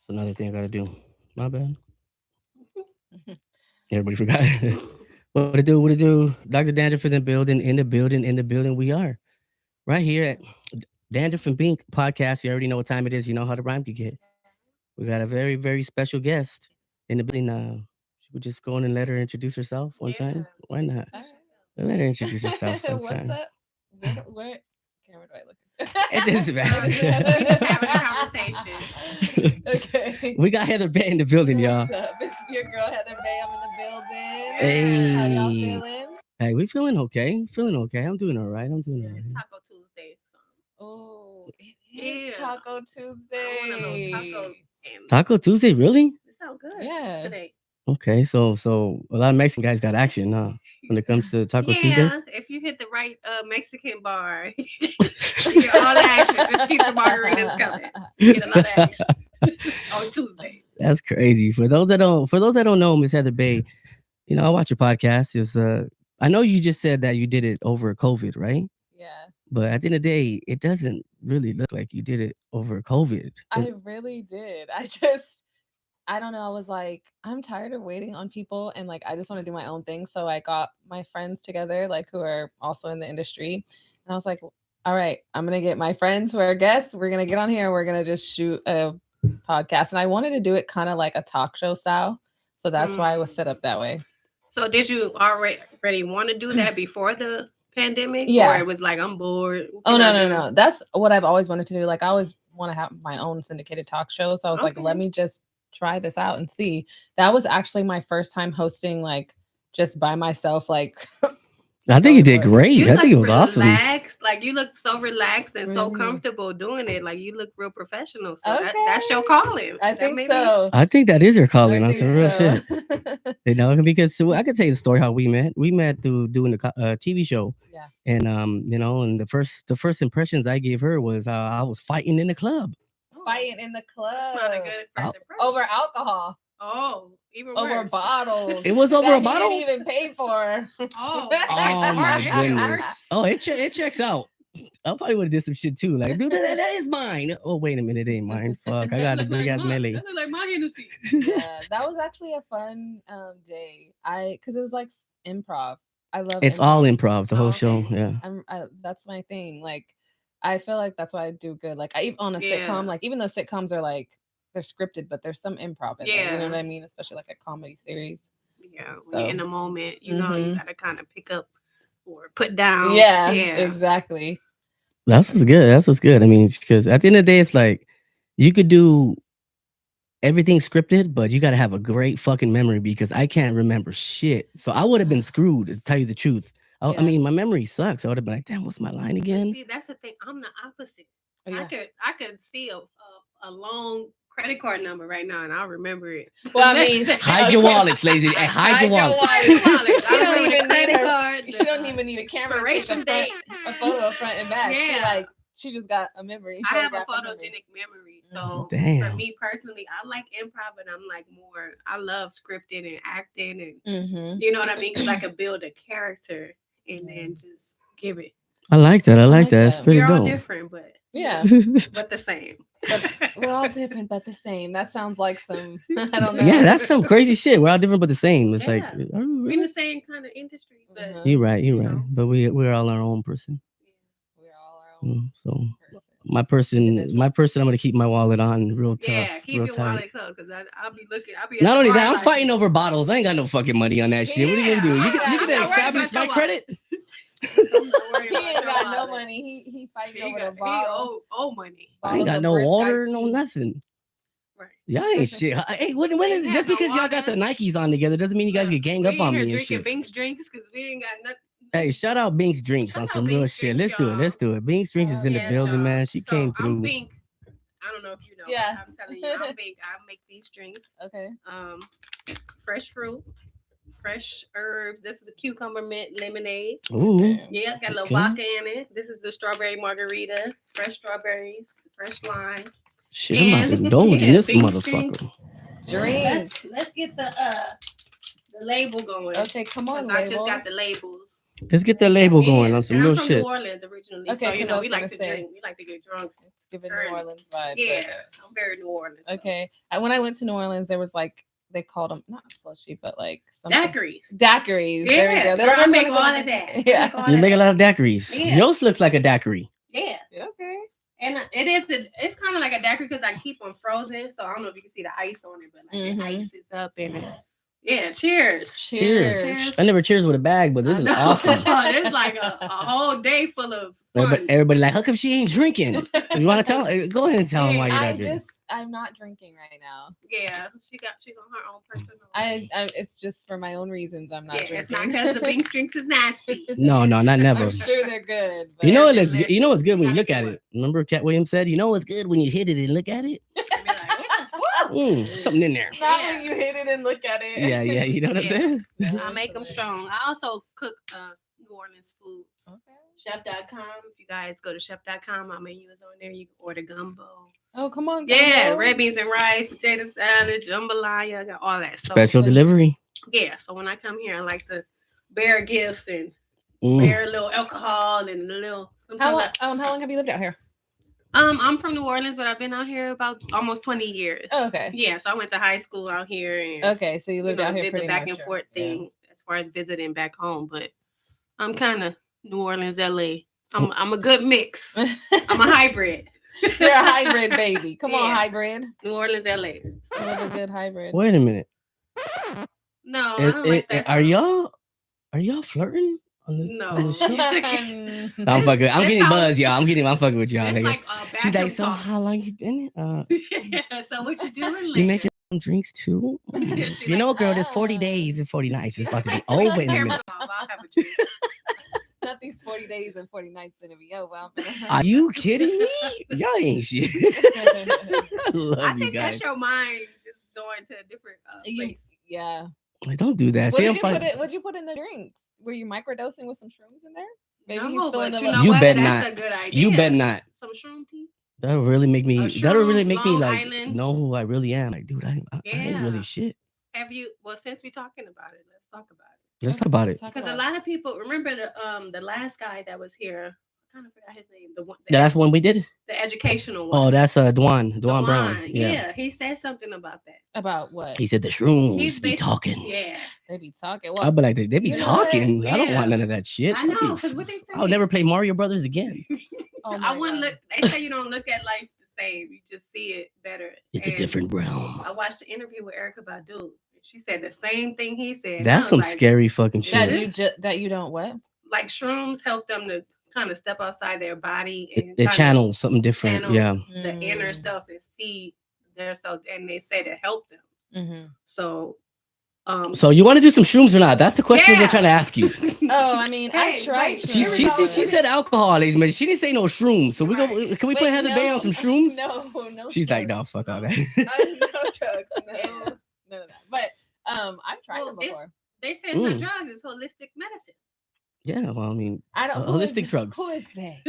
It's another thing I gotta do. My bad. Everybody forgot. What to do? What to do? Dr. Dandruff in the building. In the building. In the building. We are right here at Dandruff and Bink podcast. You already know what time it is. You know how the rhyme could get. We got a very, very special guest in the building. Should we just go in and let her introduce herself one time? Yeah. Why not? All Let her introduce herself one right. What's time. up? What camera do I look It doesn't at? matter. We just having a conversation. Okay. We got Heather Bae in the building, y'all. What's up? It's your girl Heather Bae. I'm in the building. Hey. How y'all feeling? Hey, we feeling okay. Feeling okay. I'm doing all right. I'm doing all It's right. Taco Tuesday. So. Oh, it is Taco Tuesday. I want a taco. Taco Tuesday, really? It sounds good. Yeah. Today. Okay, so a lot of Mexican guys got action, huh? When it comes to Taco Tuesday. Yeah, if you hit the right Mexican bar, you get all the action. Just keep the margaritas coming. You get a lot of action on Tuesday. That's crazy. For those that don't know, Miss Heather Bae, I watch your podcast. I know you just said that you did it over COVID, right? Yeah. But at the end of the day, it doesn't really look like you did it over COVID. I really did. I don't know. I was like, I'm tired of waiting on people and like I just want to do my own thing. So I got my friends together, like who are also in the industry. And I was like, all right, I'm gonna get my friends who are guests. We're gonna get on here and we're gonna just shoot a podcast. And I wanted to do it kind of like a talk show style. So that's why I was set up that way. So did you already want to do that before the pandemic? Yeah. Or it was like, I'm bored. Oh, no. That's what I've always wanted to do. Like I always want to have my own syndicated talk show. So I was like, let me just try this out and see. That was actually my first time hosting, like just by myself. Like I think you did great. I think it was relaxed. Like you looked so relaxed and so comfortable doing it. Like you look real professional. So that's your calling. I think so. I think that is your calling. On some real shit. Yeah. Because I could tell you the story how we met. We met through doing the TV show. Yeah. And and the first impressions I gave her was I was fighting in the club. Fighting in the club. Not a good first impression. Over alcohol. Oh, even over worse. bottles. It was over a bottle. He didn't even pay for. Oh my goodness. Oh, it checks out. I probably would have did some shit too. Like, dude, that is mine. Oh, wait a minute, it ain't mine. Fuck, I got a big ass melee. That look like my Hennessy. Yeah, that was actually a fun day. Because it was like improv. I love. It's improv. all improv. The whole show. Yeah. That's my thing. Like, I feel like that's why I do good. Like, I on a sitcom. Like, even though sitcoms are like they're scripted, but there's some improv in there. You know what I mean? Especially like a comedy series. Yeah, when you're in the moment, you know, you gotta kind of pick up or put down. Yeah, exactly. That's what's good. That's what's good. I mean, because at the end of the day, it's like you could do everything scripted, but you got to have a great fucking memory because I can't remember shit. So I would have been screwed, to tell you the truth. I mean, my memory sucks. I would have been like, damn, what's my line again? See, that's the thing. I'm the opposite. Oh, yeah. I could see a long credit card number right now, and I'll remember it. Well, I mean, hide your wallets, ladies. Hey, hide your wallets. She don't even need a card. She don't even need a camera to take a photo of front and back. Yeah. She just got a memory. I have a photogenic memory. So for me personally, I like improv, but I'm like more. I love scripting and acting, and you know what I mean, because I could build a character and then just give it. I like that. It's pretty dope. We're all different, but yeah, but the same. We're all different, but the same. That sounds like some. I don't know. Yeah, that's some crazy shit. We're all different, but the same. It's like we're in the same kind of industry, but you're right. But we're all our own person. We're all our own. So my person, I'm gonna keep my wallet on real tough. Yeah, keep real your tight. wallet closed because I'll be looking. Not only that, I'm fighting over bottles. I ain't got no fucking money on that shit. What are you gonna do? You can establish my credit. He ain't got no money. He fighting over the bottle. Oh, money. I ain't got no water, no nothing. Right. Y'all ain't shit. Hey, when is it? Just because y'all got the Nikes on together doesn't mean you guys get gang up on me and shit. Drinking Bink's drinks because we ain't got nothing. Hey, shout out Bink's drinks on some real shit. Let's do it. Bink's drinks is in the building, man. She came through. I'm Bink. I don't know if you know. Yeah. I'm telling you, I'm Bink. I make these drinks. Okay. Fresh fruit. Fresh herbs. This is a cucumber mint lemonade. Ooh. Yeah, got a little vodka in it. This is the strawberry margarita. Fresh strawberries, fresh lime. Shit, I'm about to indulge in this motherfucker. Drink. Let's get the label going. Okay, come on. I just got the labels. Let's get that label going on some and I'm real from shit. New Orleans originally, Okay, so 'cause I we was like gonna to say. drink. We like to get drunk. It's giving New early. Orleans vibe. Yeah, but- I'm very New Orleans. So. Okay. When I went to New Orleans, there was like they called them not slushy, but like something. Daiquiris. Daiquiris. Yeah, there we go. girl, I make all of that. Yeah. You make a lot of daiquiris. Yeah. Yours looks like a daiquiri. Yeah. Okay. And it's kind of like a daiquiri because I keep them frozen. So I don't know if you can see the ice on it, but like the ice is up in it. Yeah, cheers. Cheers. I never cheers with a bag, but this is awesome. It's like a whole day full of fun. Everybody like, how come she ain't drinking? You want to tell? Go ahead and tell them why you're not drinking. I'm not drinking right now. Yeah, she's on her own personal. It's just for my own reasons. I'm not drinking. It's not because the Bink drinks is nasty. No, not never. I'm sure they're good. But you know it looks good. You know what's good when you look at it. Remember Cat Williams said, you know what's good when you hit it and look at it? Something in there. Not when you hit it and look at it. Yeah, you know what I'm saying? I make them strong. I also cook New Orleans food. Okay. Chef.com. If you guys go to chef.com, my menu is on there. You can order gumbo. Oh, come on. Yeah, red beans and rice, potato salad, jambalaya, got all that. So, special delivery. Yeah, so when I come here, I like to bear gifts and bear a little alcohol and a little. How long have you lived out here? I'm from New Orleans, but I've been out here about almost 20 years. Oh, okay. Yeah, so I went to high school out here. And, okay, so you lived out here. Did the back and forth thing as far as visiting back home, but I'm kind of New Orleans, LA. I'm a good mix. I'm a hybrid. You're a hybrid baby. Come on, hybrid. New Orleans, LA. So a good hybrid. Wait a minute. No, I don't like that. Are y'all flirting? No. On the show? I'm fucking. I'm getting buzz, y'all. I'm fucking with y'all. Like she's like, so how long you been? So what you doing? Later? You make your own drinks too? You know, girl, there's 40 days and 40 nights. It's about to be over in a minute. I'll have a drink. Not these 40 days and 40 nights gonna be over. Are you kidding me? Y'all ain't shit. I love I you think guys. that's your mind just going to a different place. Yeah. Like, don't do that. What'd you put in the drinks? Were you microdosing with some shrooms in there? Maybe he's feeling you bet not. That's a good idea. You bet not. Some shroom tea. That'll really make me. That'll really make me like Island. know who I really am. Like, dude, I ain't really shit. Have you? Well, since we're talking about it, let's talk about it. Let's talk about it. Because a lot of people remember the last guy that was here. I kind of forgot his name. The last one we did. The educational one. Oh, that's Dwan Brown. Yeah, he said something about that. About what? He said the shrooms be talking. Yeah, they be talking. Well, I'll be like, they be talking. I don't want none of that shit. I know, because what they say. I'll never play Mario Brothers again. I wouldn't look. They say you don't look at life the same. You just see it better. It's a different realm. I watched the interview with Erykah Badu. She said the same thing he said. That's some scary fucking shit. That you don't what? Like shrooms help them to kind of step outside their body and it channels something different. Yeah, the inner selves and see their selves, and they say to help them. Mm-hmm. So you want to do some shrooms or not? That's the question we're trying to ask you. Oh, I mean, I tried. She said alcohol, ladies and gentlemen. She didn't say no shrooms. So can we put Heather Bae on some shrooms? No. She's like, no, fuck all that. No drugs. No. None of that. But I've tried them before. They say it's not drugs, it's holistic medicine. Yeah, well, I mean, I don't holistic drugs. Who is they?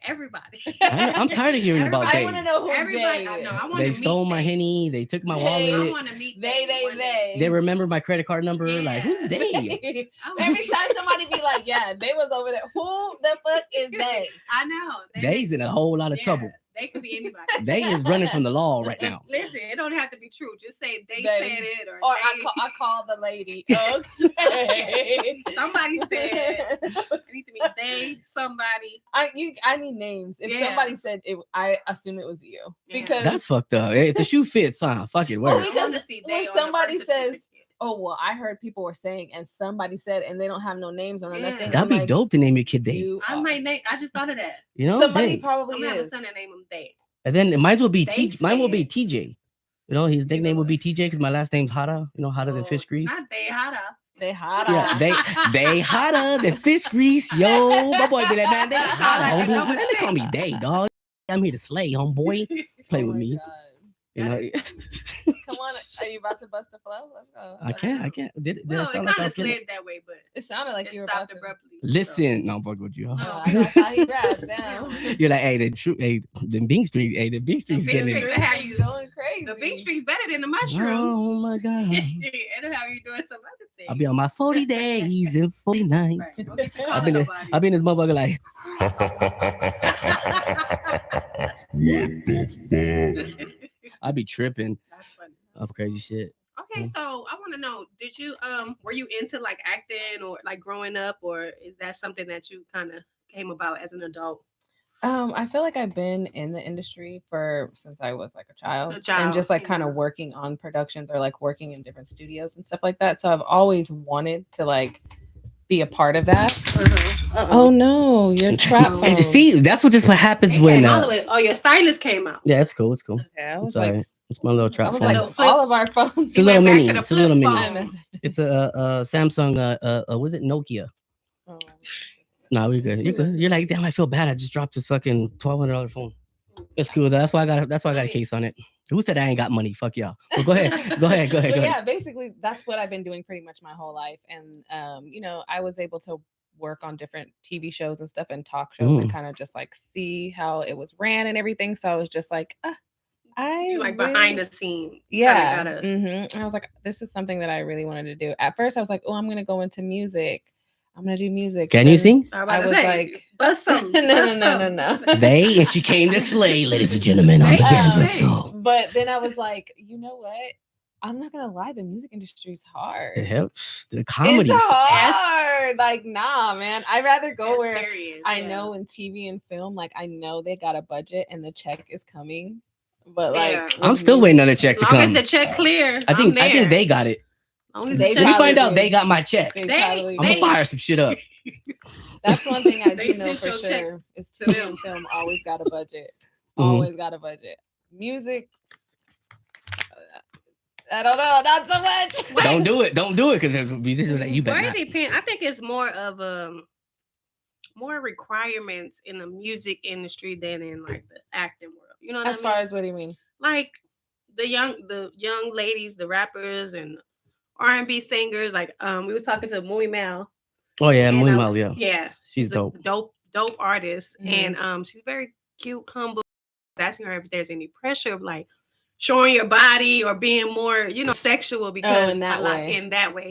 Everybody. I'm tired of hearing about they. I want to know who everybody. I know. They stole my Henny. They took my wallet. I want to meet they. They remember my credit card number. Yeah. Like, who's they? Every time somebody be like, "Yeah, they was over there." Who the fuck is they? I know. They's in a whole lot of trouble. They could be anybody. They is running from the law right now. Listen, it don't have to be true. Just say they said it, or I call the lady. Okay. Somebody said. It need to be they. Somebody. I need names. If somebody said it, I assume it was you because that's fucked up. If the shoe fits, fuck it. Word. Because when somebody says. Oh, well, I heard people were saying, and somebody said, and they don't have no names or nothing. That'd be dope to name your kid Day. I might name. I just thought of that. You know, somebody probably I'm gonna have a son and name him Day. And then mine will be mine will be TJ. You know, his nickname will be TJ because my last name's hotter. You know, hotter than fish grease. Not Day hotter. They hotter. Yeah, they hotter than fish grease. Yo, my boy be that man. They hotter, homeboy. Man, they call me Day, dog. I'm here to slay, homeboy. Play with me. God. You know. Come on, are you about to bust the flow? Let's go. I can't. Did well, it sound it like I was slid that way, but it sounded like you were stopped about abruptly. Listen, no, I'm fucking with you. Oh, I thought he rapped down. You're like, hey, the Bink Streets, the Bink Streets getting it. How you going crazy? crazy. The Bink Street's better than the mushroom. Oh my God. It'll have you doing some other things. I'll be on my 40 days and 40 nights. Right. Don't get to I've calling been nobody. I've been this motherfucker like. What the fuck? I be tripping. That's funny. That's crazy shit. Okay, so I want to know, did you were you into like acting or like growing up, or is that something that you kind of came about as an adult? I feel like I've been in the industry since I was like a child, A and just like yeah. kind of working on productions or like working in different studios and stuff like that. So I've always wanted to like be a part of that. Oh no, your trap No. phone. See, that's what happens when. All the way. Oh, your stylist came out. Yeah, it's cool. It's cool. Okay, I was It's like, alright. It's my little I trap was phone. like, all of our phones. It's a little went back mini. to the It's a little flip mini. phone. It's a Samsung. Was it Nokia? Oh. No, we're good. You're good. You're like, damn, I feel bad. I just dropped this fucking $1,200 phone. It's cool. That's why I got a case on it. Who said I ain't got money? Fuck y'all. Well, go ahead. Go ahead. But yeah, basically that's what I've been doing pretty much my whole life. And I was able to work on different TV shows and stuff and talk shows and kind of just like see how it was ran and everything. So I was just like, You like behind the scene. Yeah. And I was like, this is something that I really wanted to do. At first I was like, oh, I'm gonna go into music. I'm gonna do music. Can you sing? I was like, bust some. No. They and she came to slay, ladies and gentlemen, on the Dandruff show. But then I was like, you know what? I'm not gonna lie, the music industry is hard. It helps. The comedy. It's hard. Like, nah, man. I'd rather go where serious, I know in TV and film, like I know they got a budget and the check is coming. But like, I'm still waiting on the check to come. As the check clear, I think they got it. Long as Let me find out they got my check. I'm gonna fire some shit up. That's one thing I do know sent for your sure. Is TV and film always got a budget. Always got a budget. Music, I don't know, not so much. Don't do it, because there's musicians that you better not. I think it's more of more requirements in the music industry than in like the acting world. You know what as I mean? far as what do you mean? Like the young ladies, the rappers and R&B singers. Like we was talking to Mui Mel. Oh yeah, Mui Mel, yeah. Yeah, she's dope. Dope artist, and she's very cute, humble. Asking her if there's any pressure of like showing your body or being more, sexual, because in that way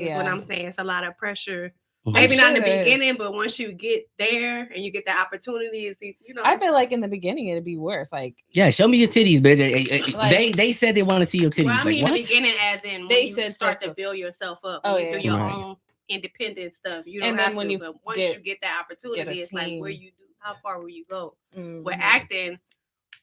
is what I'm saying. It's a lot of pressure. Mhm. Maybe not in the beginning, but once you get there and you get the opportunities, I feel like in the beginning it'd be worse. Like, yeah, show me your titties, bitch. Like, they said they want to see your titties. Well, I mean, like, in what? the beginning, as in they when said you start to build yourself up. Oh, You yeah. do your Right. own independent stuff. You don't And have then when to, you but once get- you get that opportunity, it's like team. where you do, how far will you go? Mhm. With acting,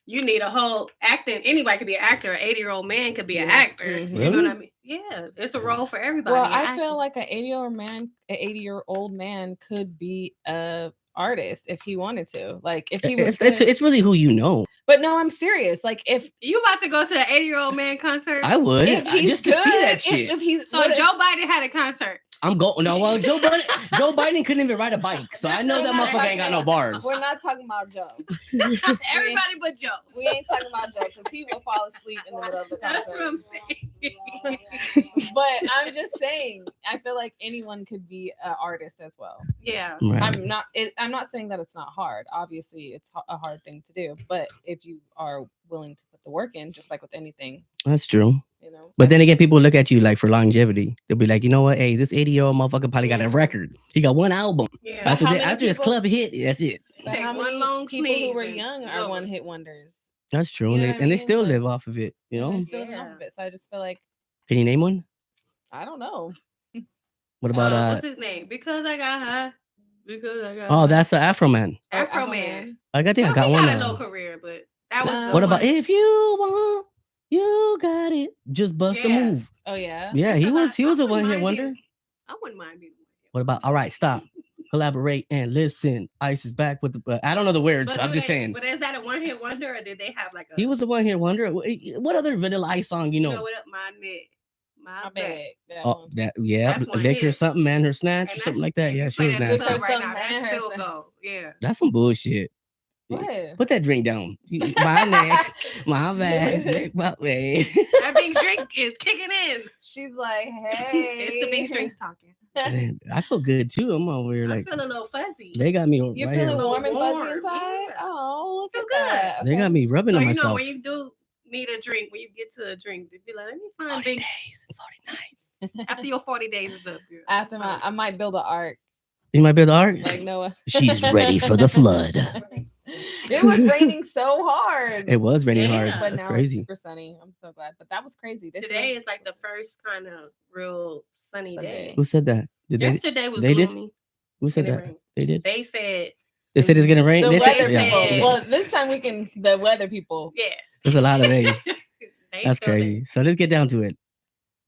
you need a whole acting. Anybody could be an actor. An 80-year-old man could be an actor. Mhm. You know what I mean? Yeah, it's a role for everybody. Well, in I acting. feel like an 80-year-old man could be a artist if he wanted to. Like, if he was, It's really who you know. but no, I'm serious. Like, if you about to go to an 80-year-old man concert, I would he's just to see that shit. If he's so Joe Biden had a concert. I'm going. No, well, Joe Biden couldn't even ride a bike, so I know that motherfucker ain't got no bars. We're not talking about Joe. Everybody but Joe. We ain't talking about Joe because he will fall asleep in the middle of the That's what concert. I'm saying. But I'm just saying, I feel like anyone could be an artist as well. Yeah. Right. I'm not saying that it's not hard. Obviously, it's a hard thing to do. But if you are willing to put the work in, just like with anything, That's true. you know. But then again, people look at you like for longevity. They'll be like, you know what? Hey, this 80-year-old motherfucker probably got a record. He got one album. Yeah. After how many his people- club hit, that's it. But Take how one many long people who sneeze were and young it's are over. one-hit wonders? That's true. You know and what I they mean? still So- live off of it. You know? They're still Yeah. off of it. So I just feel like, Can you name one? I don't know. What about what's his name? Because I got high. Because I got Oh, high. that's the Afro Man. Afro Man. I think I Well, got he one. got a low career, but that was. the What about one. if you want, you got it. Just bust a Yeah. move. Oh yeah. Yeah, he was a I wouldn't one hit mind wonder. being- I wouldn't mind being. What about all right, stop, collaborate and listen. Ice is back with the. I don't know the words. I'm just saying. But is that a one-hit wonder, or did they have like a? He was the one hit wonder. What other Vanilla Ice song you You know? know what up, my neck, my My back. bad. That Oh, one. that yeah, That's one liquor hit. something, man, her snatch or And something that's- like that. Yeah, she Play was that nasty. club right now. Something That man, still her- go. Yeah. That's some bullshit. What? Put that drink down. My neck, my bad, my way. That big drink is kicking in. She's like, hey. It's the big drinks talking. Man, I feel good too. I'm over here I like feel a little fuzzy. they got me You're right feeling here. warm and fuzzy Warm, inside? yeah. Oh, look Feel at that. They got me rubbing So on you know myself. when you do need a drink, when you get to a drink, to be like, let me find 40 Bink. days, 40 nights. After your 40 days is up, girl. After I might build an ark You might be the ark. like Noah. She's ready for the flood. It was raining so hard. It was raining Yeah. hard. But That's now crazy. it's super sunny. I'm so glad. But that was crazy. Today is like the first kind of real sunny day. Who said that? Did Yesterday was they did? gloomy. Who said and it that? rained. They did. They said They said it's gonna rain. the They weather said, people. yeah. Well, this time we can. The weather people. yeah. There's a lot of days. They That's felt crazy. it. So let's get down to it.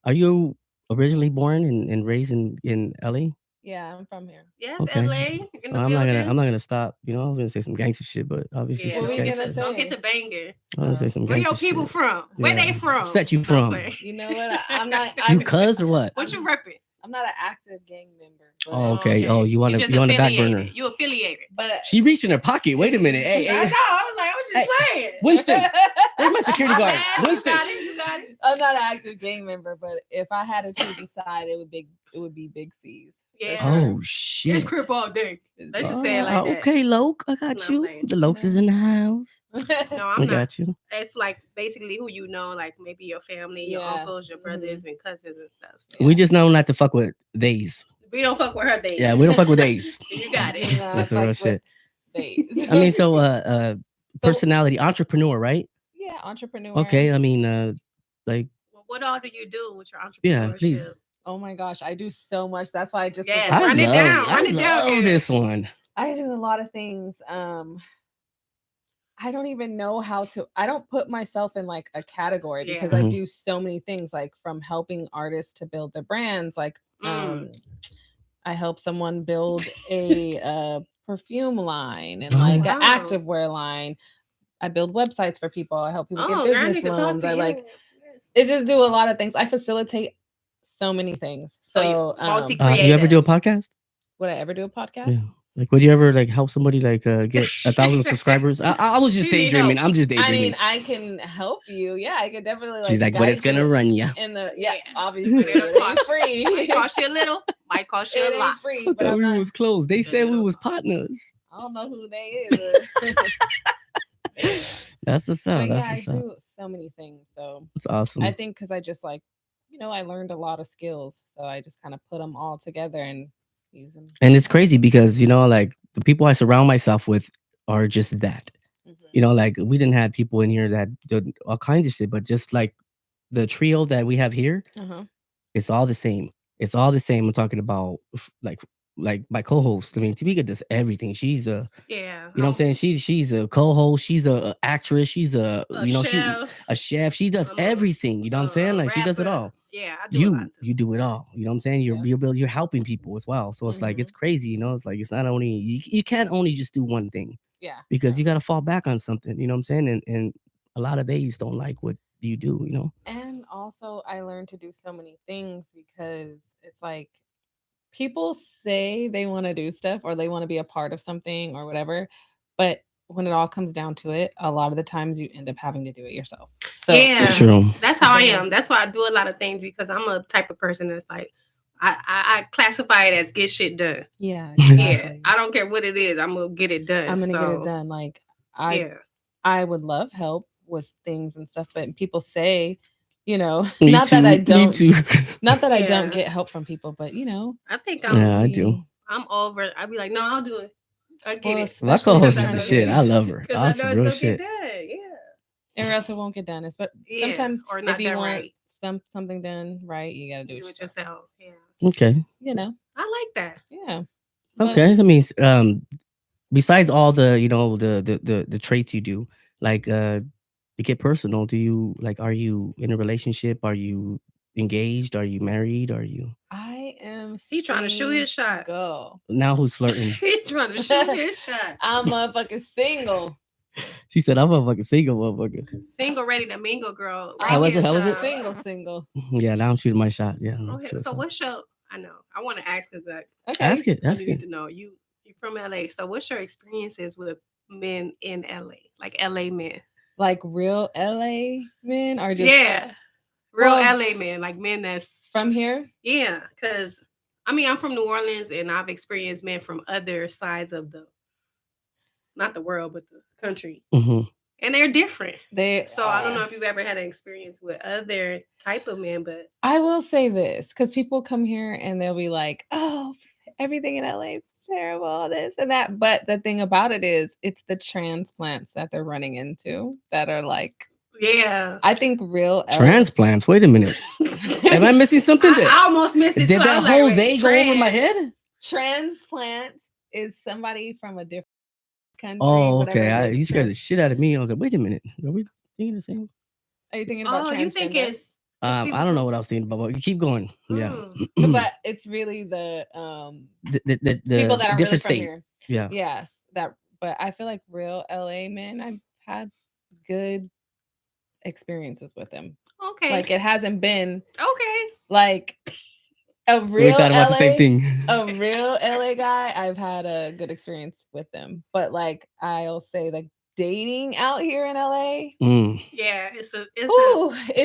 Are you originally born and raised in LA? Yeah, I'm from here. Yes, Okay. LA in So the I'm building. not gonna stop. You know, I was gonna say some gangster shit, but obviously Yeah, What she's were you gangster. gonna say? Don't get to banging. I was gonna say some Where gangster your people shit. from? Where Yeah. they from? Set you No, from. play. You know what? I'm not. You I'm, cuz or what? What you repping? I'm not an active gang member. But, Oh, okay. Oh, you just on the back affiliated. burner. You affiliated. but She reached in her pocket. Wait a minute. Hey, I hey. know. I was like, I was just Hey, playing. Winston, where's my security My guard? bad. Winston. You got it. You got it. I'm not an active gang member. But if I had to choose a side, it would be Big C's. Yeah. Oh It's shit. crip all day. Let's just say it like that. Okay, Loke, I got No, you. playing. The Lokes is in the house. No, I I'm not. got you. It's like basically who you know, like maybe your family, your Yeah. uncles, your brothers, and cousins and stuff. So We just know not to fuck with theys. we don't fuck with her days. Yeah, we don't fuck with days. You got Do it. not That's the real fuck shit. with days. I mean, so personality, entrepreneur, right? Yeah, entrepreneur. Okay, I mean, like, Well, what all do you do with your entrepreneurship? yeah, please. Oh my gosh, I do so much. That's why I just was Yeah, like, run it down. Run I it down. love girl. this one. I do a lot of things. I don't even know how to. I don't put myself in like a category because Yeah. I Mhm. do so many things, like from helping artists to build their brands. Like, I help someone build a perfume line and Oh, like wow. an activewear line. I build websites for people. I help people Oh, get girl, I business need to talk loans. to I you. like it. Just do a lot of things. I facilitate so many things. So So, you multi- You ever do a Creative. podcast? would I ever do a podcast? Yeah. Like, would you ever like help somebody like get 1,000 subscribers? I was just You need daydreaming. help. I'm just I daydreaming. mean, I can help you. Yeah, I could definitely like. She's like, but guide it's gonna you run you. in the Yeah. obviously It'll it ain't cost- free. Might cost you a little. Might cost you It a lot. ain't free. I But thought I'm we not, was close. They said we was partners. I don't know who they is. That's what's up. But That's yeah, I what's up. do so many things. So That's awesome. I think because I just like, I learned a lot of skills, so I just kind of put them all together and use them. And it's crazy because like the people I surround myself with are just that. Like we didn't have people in here that did all kinds of shit, but just like the trio that we have here, it's all the same. It's all the same. I'm talking about like my co-host. I mean, Tamika does everything. She's a Yeah. you know what I'm saying? She's a co-host. She's a actress. She's a chef. a chef. She does I'm a- everything. You know what I'm saying? Like she does it rapper. all. Yeah, I do a lot too. You do it all. You know what I'm saying? You're helping people as well. So it's like it's crazy. It's like it's not only you can't only just do one thing. Yeah. Because you got to fall back on something. You know what I'm saying? And a lot of days don't like what you do. And also, I learned to do so many things because it's like people say they want to do stuff or they want to be a part of something or whatever, but when it all comes down to it, a lot of the times you end up having to do it yourself. So yeah, true. That's how I am. That's why I do a lot of things because I'm a type of person that's like I classify it as get shit done. Yeah, exactly. Yeah, I don't care what it is. I'm gonna get it done. I'm gonna get it done. Like I would love help with things and stuff, but people say, not that I don't, not that I don't get help from people, but I think I do. I'm over. I'd be like, no, I'll do it. I get it. My co-host is the shit. I love her. Because I know real it's gonna shit. get done. Yeah. Or else it won't get done. But sometimes or not if you done want right. something done right, you gotta do it yourself. Yeah. Okay. I like that. Yeah. Okay. I mean, besides all the the traits you do, like to get personal, do you are you in a relationship? Are you engaged? Are you married? Are you? I am. He trying to shoot his shot. Go. Now who's flirting? He trying to shoot his shot. I'm motherfucking single. She said, "I'm a fucking single motherfucker." Single, ready to mingle, girl. How was it? How was it? Single. Yeah, now I'm shooting my shot. Yeah. Okay, so what's your? I know. I want to ask because okay. Ask it. I need to know you're from LA. So what's your experiences with men in LA, like LA men? Like real LA men, or just real LA men, like men that's from here. Yeah, because I'm from New Orleans and I've experienced men from other sides of not the world, but the country. Mm-hmm. And they're different. So I don't know are. if you've ever had an experience with other type of men, but I will say this, because people come here and they'll be like, "Oh, everything in LA is terrible, this and that." But the thing about it is, it's the transplants that they're running into that are like, yeah. I think real transplants. Wait a minute. Am I missing something? I almost missed it. Did too. that whole they go over my head? Transplant is somebody from a different country. Oh, okay. You scared the shit out of me. I was like, wait a minute. Are we thinking the same? Are you thinking about transgender? You think it's I don't know what I was thinking about, but you keep going. Yeah. But it's really the people that are really from here. Yeah. Yes. But I feel like real LA men, I've had good experiences with them. Okay. Like it hasn't been like a real we thought about the same thing. A real LA guy, I've had a good experience with them. But like I'll say like dating out here in LA. Yeah, it's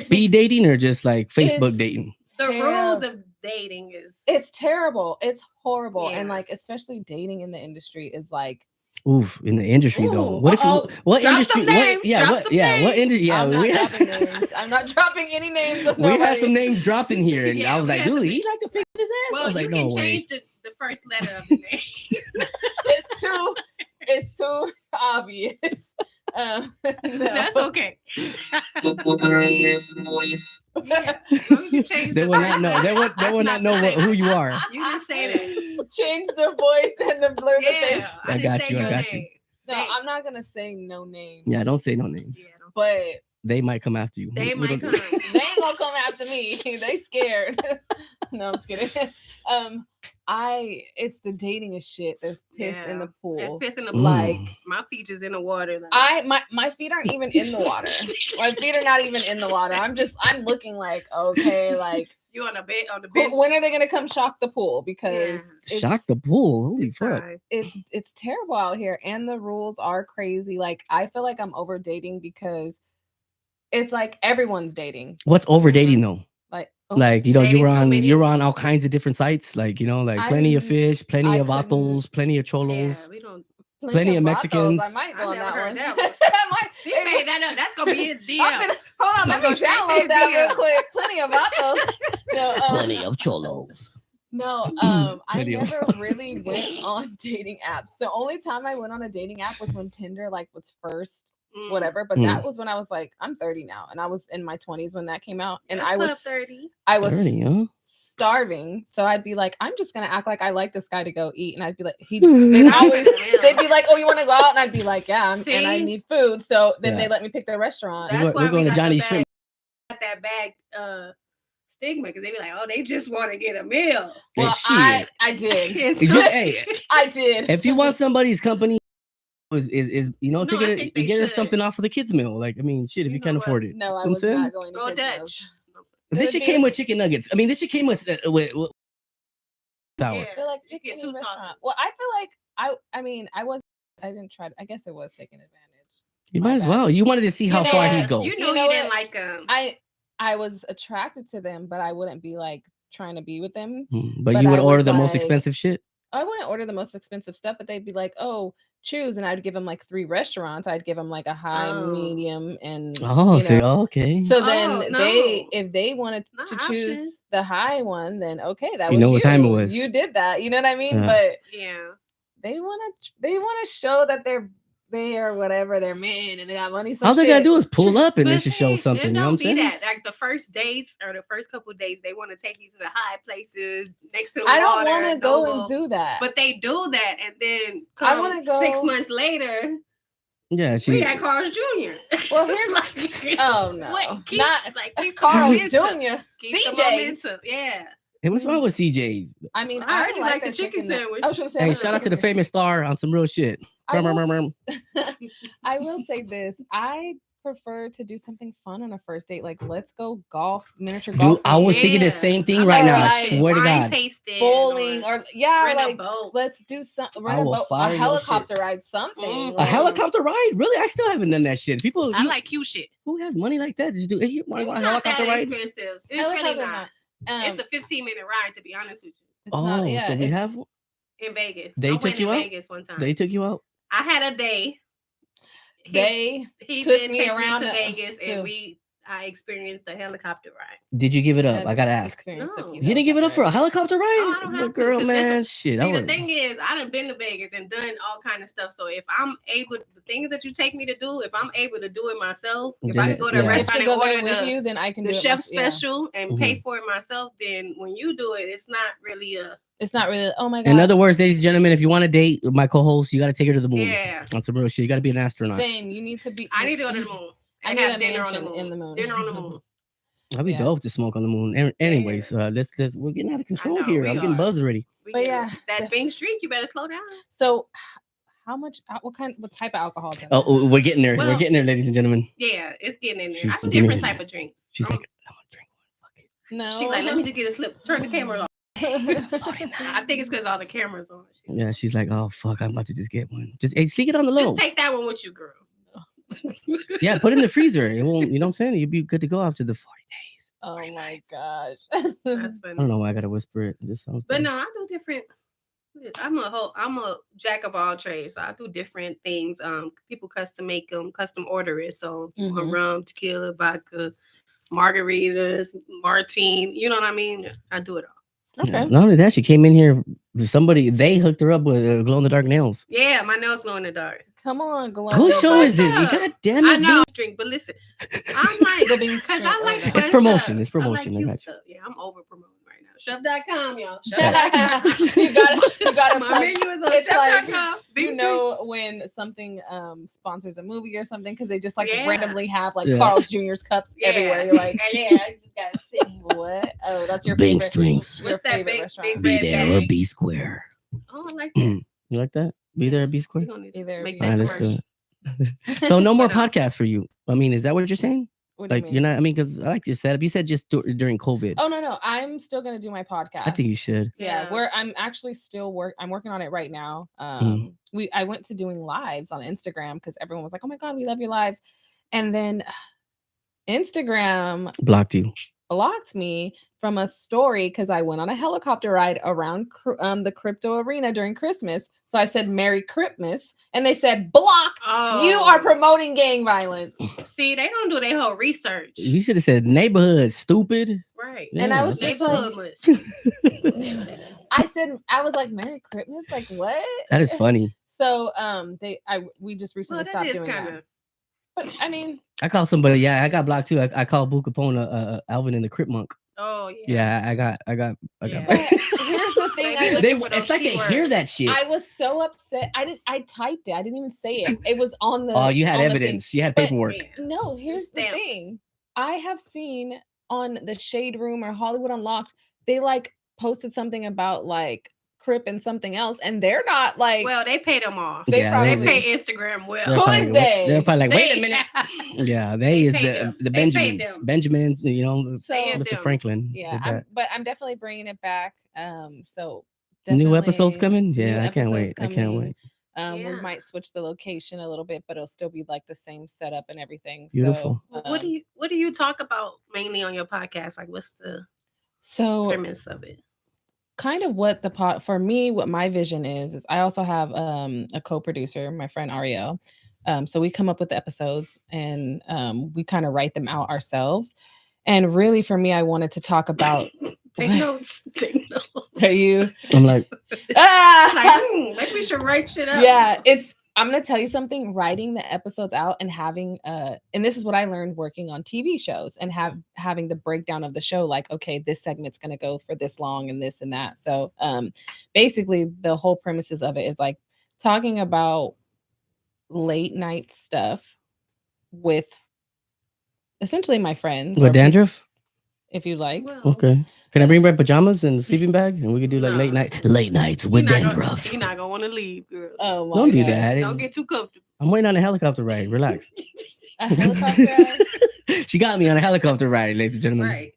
speed dating or just like Facebook dating. The rules of dating it's terrible. It's horrible. And like especially dating in the industry is like in the industry though. What industry? What industry? Yeah, I'm not dropping any names. We had some names dropped in here, and I was like, dude, he like to figure his ass. Well, I was like, no way. Change the first letter of the name. It's too obvious. No. That's okay. They will not know. They will not know who you are. You just say that. Change the voice and the blur the face. I got you. No, I'm not gonna say no names. Yeah, don't say no names. Yeah, but they might come after you. They might come. They ain't gonna come after me. They scared. No, I'm just kidding. It's the dating is shit. There's piss in the pool. There's piss in the pool. Like my feet is in the water. Like. My feet aren't even in the water. My feet are not even in the water. I'm looking like, okay, like you on the bench. When are they gonna come shock the pool? Because shock the pool. Holy fuck. It's terrible out here. And the rules are crazy. Like I feel like I'm over dating because it's like everyone's dating. What's over dating though? Like you're on all kinds of different sites, like plenty of fish, plenty of vatos, plenty of cholos, plenty of Mexicans. I might go on that one. He made that up. That's gonna be his DM. Hold on, let me download that real quick. Plenty of vatos. Plenty of cholos. No, I never really went on dating apps. The only time I went on a dating app was when Tinder was first. Whatever, but that was when I was like, I'm 30 now, and I was in my 20s when that came out, and I was 30. I was 30, starving, so I'd be like, I'm just gonna act like I like this guy to go eat, and I'd be like, they'd be like, oh, you want to go out, and I'd be like, yeah, and I need food, so then they let me pick their restaurant. That's why we're going to Johnny's Shrimp. That bag stigma, because they be like, oh, they just want to get a meal. Well, I did. I did. If you want somebody's company. Is get us something off of the kids' meal. Like, I mean, shit, if you can't afford it. No, I was not going to Dutch. This shit came with chicken nuggets. I mean, this shit came with sour. I feel like you get two sauces. Well, I feel like I didn't try. I guess it was taking advantage. You might as well. You wanted to see how far he'd go. You knew you didn't like them. I was attracted to them, but I wouldn't be like trying to be with them. But you would order the most expensive shit. I wouldn't order the most expensive stuff, but they'd be like, "Oh, choose," and I'd give them like 3 restaurants. I'd give them like a high, medium, and okay. So then if they wanted to choose the high one, then okay, that was what time it was. You did that. You know what I mean? But they want to show that they are whatever, they're men and they got money. So all they gotta do is pull up and they should show something. You know what I'm saying? That. Like the first dates or the first couple of days, they want to take you to the high places next to the water. I don't want to go and do that. But they do that, and then I want to go 6 months later. Yeah, we had Carl's Jr. Well, here's like, oh no, not like Carl Jr. CJ. Yeah. Hey, what's wrong with CJ's? I mean, I heard you like the chicken sandwich. Hey, shout out to the famous star on some real shit. I will say this. I prefer to do something fun on a first date. Like, let's go miniature golf. Dude, I was thinking the same thing right now. I swear to God. Bowling or let's do something. Rent a boat, a helicopter ride, something. A helicopter ride? Really? I still haven't done that shit. I like cute shit. Who has money like that? Did you do? You want to go on a helicopter ride? Expensive. It's really not. It's a 15-minute ride, to be honest with you. So we have in Vegas. They took you out. Vegas one time. They took you out. I had a day. He took me around to Vegas, and I experienced a helicopter ride. Did you give it up? I gotta ask. No. You didn't give it up for a helicopter ride? Oh, I don't have girl, to. Man, shit. See, the thing is, I done been to Vegas and done all kind of stuff. So if I'm able, the things that you take me to do, if I'm able to do it myself, if I can go to a restaurant and order with you, then I can do the chef special and pay for it myself. Then when you do it, it's not really oh my god. In other words, ladies and gentlemen, if you want to date my co-host, you got to take her to the moon. Yeah, on some real shit. You got to be an astronaut. Same. You need to be. I need to go to the moon. I need a dinner on the moon. In the moon. Dinner on the moon. That'd be dope to smoke on the moon. Anyways, let's we're getting out of control here. I'm getting buzzed already. But yeah, that Bink streak, you better slow down. So, how much? What type of alcohol? Oh, we're getting there. We're getting there, ladies and gentlemen. Yeah, it's getting in there. I do different type of drinks. She's like, I'm gonna drink one. Fuck it. No, she's like, let me just get a slip. Turn the camera off. I think it's because all the cameras on. Yeah, she's like, oh fuck, I'm about to just get one. Just sneak it on the low. Just take that one with you, girl. Yeah, put it in the freezer. It won't. You know what I'm saying? You'll be good to go after the 40 days. Oh my gosh, that's funny. I don't know why I gotta whisper it. It just sounds. But no, I do different. I'm a jack of all trades. So I do different things. People custom make them, custom order it. So rum, tequila, vodka, margaritas, martini. You know what I mean? I do it all. Okay. Yeah, not only that, she came in here. They hooked her up with glow in the dark nails. Yeah, my nails glow in the dark. Come on, glow. Whose show is this? God damn it! I know. Drink, but listen, I'm like because I like it's promotion. It's promotion. I got you. Yeah, I'm over promoting right now. Shove.com, y'all. Shove.com. you got it. My menu is on Shove.com. You know when something sponsors a movie or something because they just like randomly have like Carl's Jr.'s cups everywhere. You're like, yeah, I just gotta see what? Oh, that's your Bink favorite. Drinks. Your favorite restaurant. Be there or be square. Oh, I like that. You like that? Be there or be square. Either. Make that let's do it. So no more podcasts for you. I mean, is that what you're saying? What do you like mean? You're not. I mean, because I like your setup. You said just during COVID. Oh no, I'm still gonna do my podcast. I think you should. Yeah, where I'm actually still I'm working on it right now. I went to doing lives on Instagram because everyone was like, "Oh my god, we love your lives," and then Instagram blocked me from a story because I went on a helicopter ride around the crypto arena during Christmas. So I said Merry Christmas, and they said block. Oh. You are promoting gang violence. See, they don't do their whole research. You should have said neighborhood, stupid. Right. Yeah, and I was just like, I was like Merry Christmas, like what? That is funny. So we just recently stopped doing that. But I mean, I called somebody. Yeah, I got blocked too. I called Boo Capone, Alvin and the Crip Monk. Oh yeah. Yeah, I got. Here's the thing. It's like they hear that shit. I was so upset. I typed it. I didn't even say it. It was on the. Oh, you had evidence. You had paperwork. No, here's the thing. I have seen on the Shade Room or Hollywood Unlocked, they like posted something about like Crip and something else, and they're not like. Well, they pay them off. They pay Instagram well. Who is they? They're probably like, wait a minute. Yeah, they is the Benjamins. Benjamin, you know, so, Mr. Franklin. Yeah, but I'm definitely bringing it back. So new episodes coming. Yeah, I can't wait. Coming. I can't wait. We might switch the location a little bit, but it'll still be like the same setup and everything. Beautiful. So, what do you talk about mainly on your podcast? Like, what's the premise of it? Kind of what for me, what my vision is I also have a co-producer, my friend Ariel. So we come up with the episodes and we kind of write them out ourselves. And really, for me, I wanted to talk about. Take notes. Are you? I'm like, maybe we should write shit up. Yeah, I'm gonna tell you something. Writing the episodes out and having and this is what I learned working on TV shows and having the breakdown of the show. Like, okay, this segment's gonna go for this long and this and that. So basically, the whole premises of it is like talking about late night stuff with essentially my friends. With dandruff? If you like. Well, okay. Can I bring my pajamas and sleeping bag? And we could do like late nights with dandruff. You're not going to want to leave, girl. Oh, my Don't God. do that. Don't get too comfortable. I'm waiting on a helicopter ride. Relax. A helicopter ride? She got me on a helicopter ride, ladies and gentlemen. Right.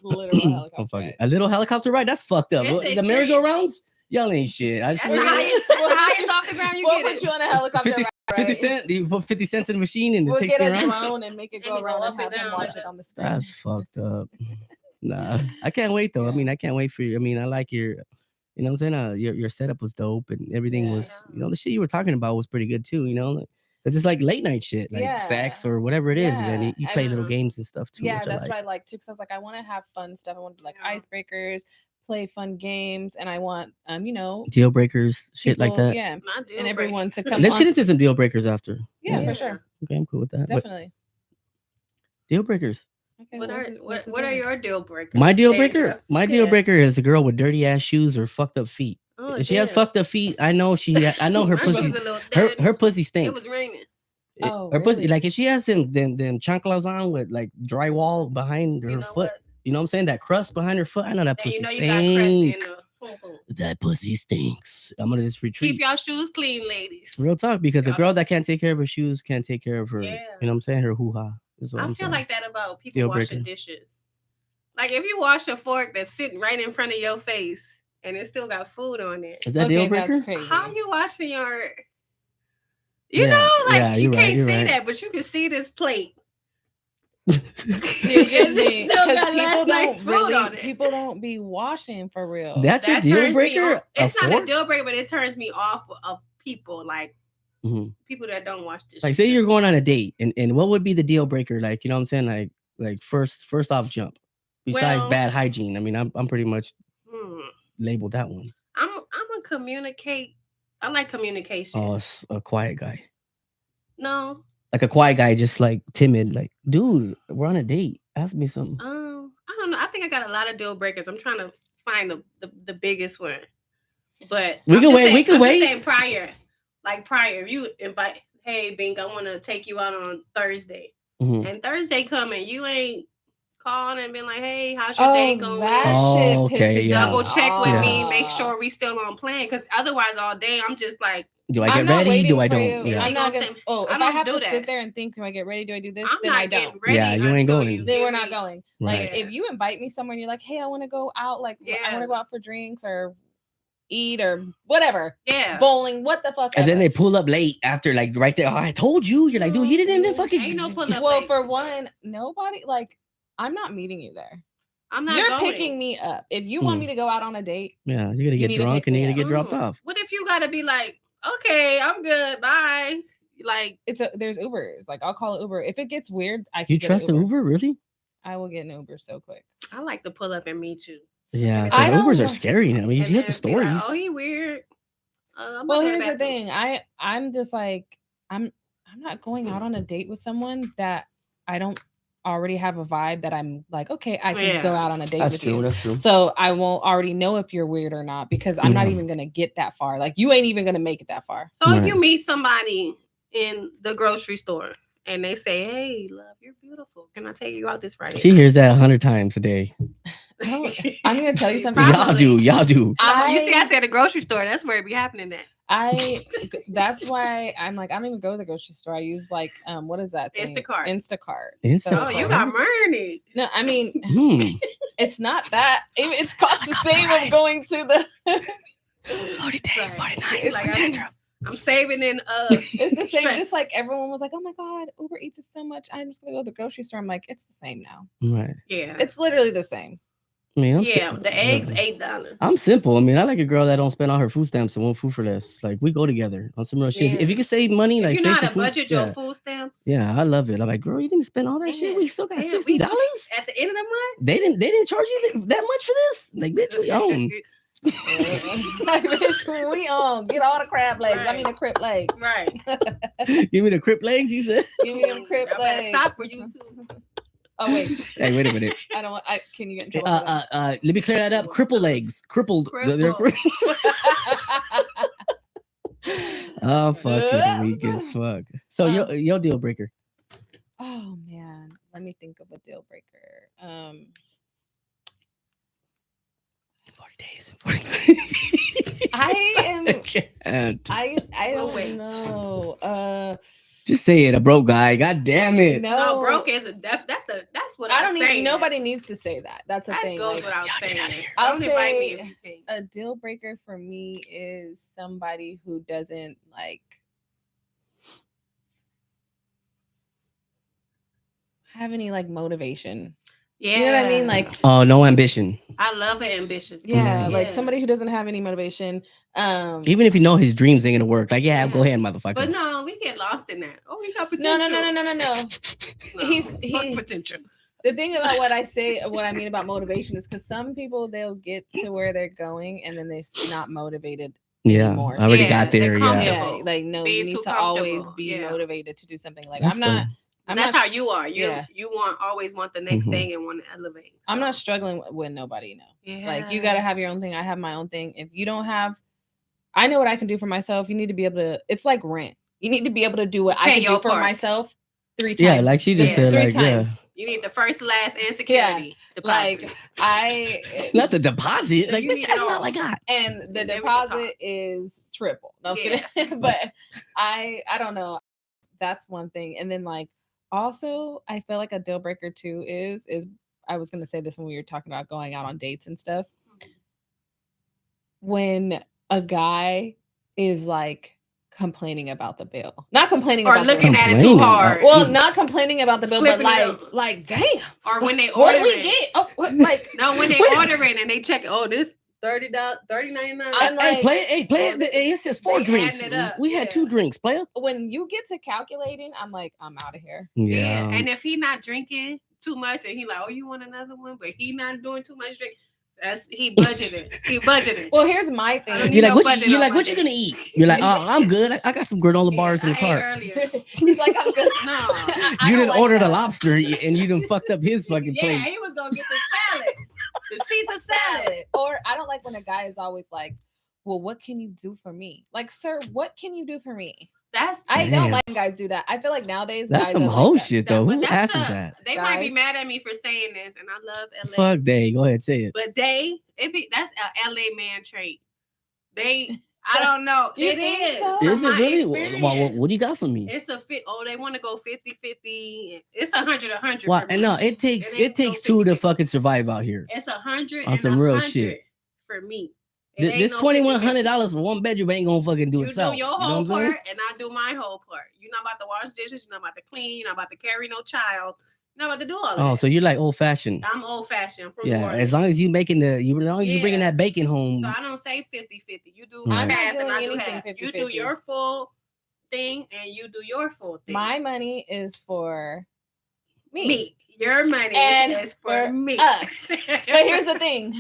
Literal helicopter ride. A little helicopter ride? That's fucked up. The merry-go-rounds? Y'all ain't shit. That's the highest off the ground you we'll get. Put you on a helicopter 50 cents. You put 50 cents in the machine and we'll it takes get me a around. drone and make it go around and have them watch it on the screen. That's fucked up. Nah, I can't wait though. I mean, I can't wait for you. I mean, I like your, you know what I'm saying? Your setup was dope and everything was, you know, the shit you were talking about was pretty good too, you know? It's just like late night shit, like sex or whatever it is. And then you play little games and stuff too. Yeah, which that's I like. what I like too. Because I was like, I want to have fun stuff. I want to do like icebreakers, play fun games, and I want deal breakers, shit like that. Yeah, and everyone to come. Let's get into some deal breakers after. Yeah, for sure. Okay, I'm cool with that. Definitely. Deal breakers. Okay, what are your deal breakers? My deal breaker is a girl with dirty ass shoes or fucked up feet. Oh, if she has fucked up feet, I know her pussy. Her pussy stinks. It was raining. Her pussy, like if she has them chanclas on with like drywall behind her foot, you know what I'm saying? That crust behind her foot, I know that pussy stinks. That pussy stinks. I'm gonna just retreat. Keep y'all shoes clean, ladies. Real talk, because a girl that can't take care of her shoes can't take care of her. You know what I'm saying? Her hoo ha. I feel like that about people washing dishes. Like if you wash a fork that's sitting right in front of your face and it still got food on it. Is that deal breaker? How you washing your? You know, like you can't say that, but you can see this plate. People don't be washing for real. That's your deal breaker. It's not a deal breaker, but it turns me off of people like. People that don't watch this. Like, say you're going on a date, and what would be the deal breaker? Like, you know what I'm saying? Like first off jump. Besides bad hygiene, I mean, I'm pretty much labeled that one. I'm gonna communicate. I like communication. Oh, a quiet guy. No. Like a quiet guy, just like timid. Like, dude, we're on a date. Ask me something. I don't know. I think I got a lot of deal breakers. I'm trying to find the biggest one. But we can wait. Saying prior. Like prior, if you invite, hey, Bink, I want to take you out on Thursday. And Thursday coming, you ain't calling and been like, hey, how's your day going? That shit double check with me, make sure we still on plan. Because otherwise, all day, I'm just like, do I get ready? Do I don't? Yeah. I'm not gonna. If I have to sit there and think, do I get ready? Do I do this? Then I don't. Yeah, you ain't going. Then we're not going. Right. Like if you invite me somewhere, and you're like, hey, I want to go out. Like I want to go out for drinks or eat or whatever. Yeah. Bowling, what the fuck. And then they pull up late after, like right there. Oh, I told you. You're like, dude, you didn't even fucking. Ain't no pull up well, late. for one, nobody like. I'm not meeting you there. I'm not. You're picking me up. If you want me to go out on a date, yeah, you're gonna get drunk and you're gonna get dropped off. What if you gotta be like, okay, I'm good, bye. Like there's Ubers. Like I'll call it Uber. If it gets weird, I can. You trust the Uber, really? I will get an Uber so quick. I like to pull up and meet you. Yeah, because Ubers are scary now. I mean, you hear the stories. Like, oh, he weird. Well, here's the thing. I'm just like I'm not going out on a date with someone that I don't already have a vibe that I'm like, okay, I can go out on a date with you. That's true. So I won't already know if you're weird or not because I'm not even gonna get that far. Like you ain't even gonna make it that far. So if you meet somebody in the grocery store and they say, hey, love, you're beautiful. Can I take you out this Friday? She hears that 100 times a day. I'm gonna tell you something. Y'all do. You see, I said the grocery store. That's where it be happening at. That's why I'm like, I don't even go to the grocery store. I use like, what is that thing? Instacart. So, oh, you got money. No, I mean, it's not that. It's cost the same of going to the 40 days, 40 nights. Like I'm saving in it's the same. Stress. Just like everyone was like, oh my God, Uber Eats is so much. I'm just gonna go to the grocery store. I'm like, it's the same now. Right. Yeah. It's literally the same. I mean, the eggs $8. I'm simple. I mean, I like a girl that don't spend all her food stamps and won't food for less. Like we go together on some real shit. If you can save money, like you know how to budget your food stamps. Yeah, I love it. I'm like, girl, you didn't spend all that shit. We still got $60 at the end of the month. They didn't charge you that much for this. Like, bitch, we own. Bitch, we own. Get all the crab legs. Right. I mean the crib legs. Right. Give me the crib legs. You said. Give me them crib legs. Stop for you too. Oh wait. Hey, wait a minute. I don't want. Can you get in trouble? Let me clear that up. Cripple legs. Crippled. Oh, fucking weak as fuck. So your deal breaker. Oh man, let me think of a deal breaker. 40 days and 40 nights. I don't know. Just say it, a broke guy. God damn it. No, broke is that's what I'm saying. Nobody needs to say that. That's a thing. That goes without saying. I'll say a deal breaker for me is somebody who doesn't like have any like motivation. Yeah. You know what I mean? Like, oh, no ambition. I love an ambitious guy. Yeah, like somebody who doesn't have any motivation. Even if you know his dreams ain't gonna work, like go ahead, motherfucker. But no, we get lost in that. Oh, he got potential. No. He potential. The thing about what I mean about motivation is because some people, they'll get to where they're going and then they're not motivated anymore. I already got there. Yeah, like no, you need to always be motivated to do something. Like that's how you are. You always want the next thing and want to elevate. So. I'm not struggling with nobody. No, like you got to have your own thing. I have my own thing. If you don't have, I know what I can do for myself. You need to be able to. It's like rent. You need to be able to do what I can do for myself 3 times. Yeah, like she just said, 3 times. You need the first, last, and security. Like not the deposit. Like bitch, that's all I got. And the deposit is triple. No, I was kidding. But I don't know. That's one thing. And then like also, I feel like a deal breaker too is I was gonna say this when we were talking about going out on dates and stuff. When a guy is like complaining about the bill, not complaining or about looking at it too hard. Well, not complaining about the bill, but like damn. Or when they order what we get? Oh, like no, when they order it and they check it. Oh, this $30.99. I'm like, play it. It says 4 drinks. We had 2 drinks, player. When you get to calculating, I'm like, I'm out of here. Yeah. And if he not drinking too much, and he like, oh, you want another one, but he not doing too much drink. He budgeted. Well, here's my thing. You're like, what you gonna eat? You're like, oh, I'm good. I got some granola bars in the cart. He's like, I'm good. No, you didn't order the lobster, and you done fucked up his fucking plate. Yeah, he was gonna get the salad, the Caesar salad. Or I don't like when a guy is always like, well, what can you do for me? Like, sir, what can you do for me? I don't like when guys do that. I feel like nowadays that's guys some whole shit though. Who asks that? They might be mad at me for saying this, and I love LA. Fuck they. Go ahead, say it. But that's a LA man trait. I don't know. It is. So? Is it really? Well, what do you got for me? It's a fit. Oh, they want to go 50-50. It's 100. Well, and no, it takes 2 to fucking survive out here. It's 100 on some real shit for me. This $2,100 for 1 bedroom ain't gonna fucking do itself. You do your whole part, and I do my whole part. You're not about to wash dishes. You're not about to clean. You're not about to carry no child. You're not about to do all that. Oh, so you're like old fashioned. I'm old fashioned. As long as you making you bringing that bacon home. So I don't say 50-50. You do half, and I do half. 50-50. You do your full thing, and you do your full thing. My money is for me. Your money is for me. Us. But here's the thing.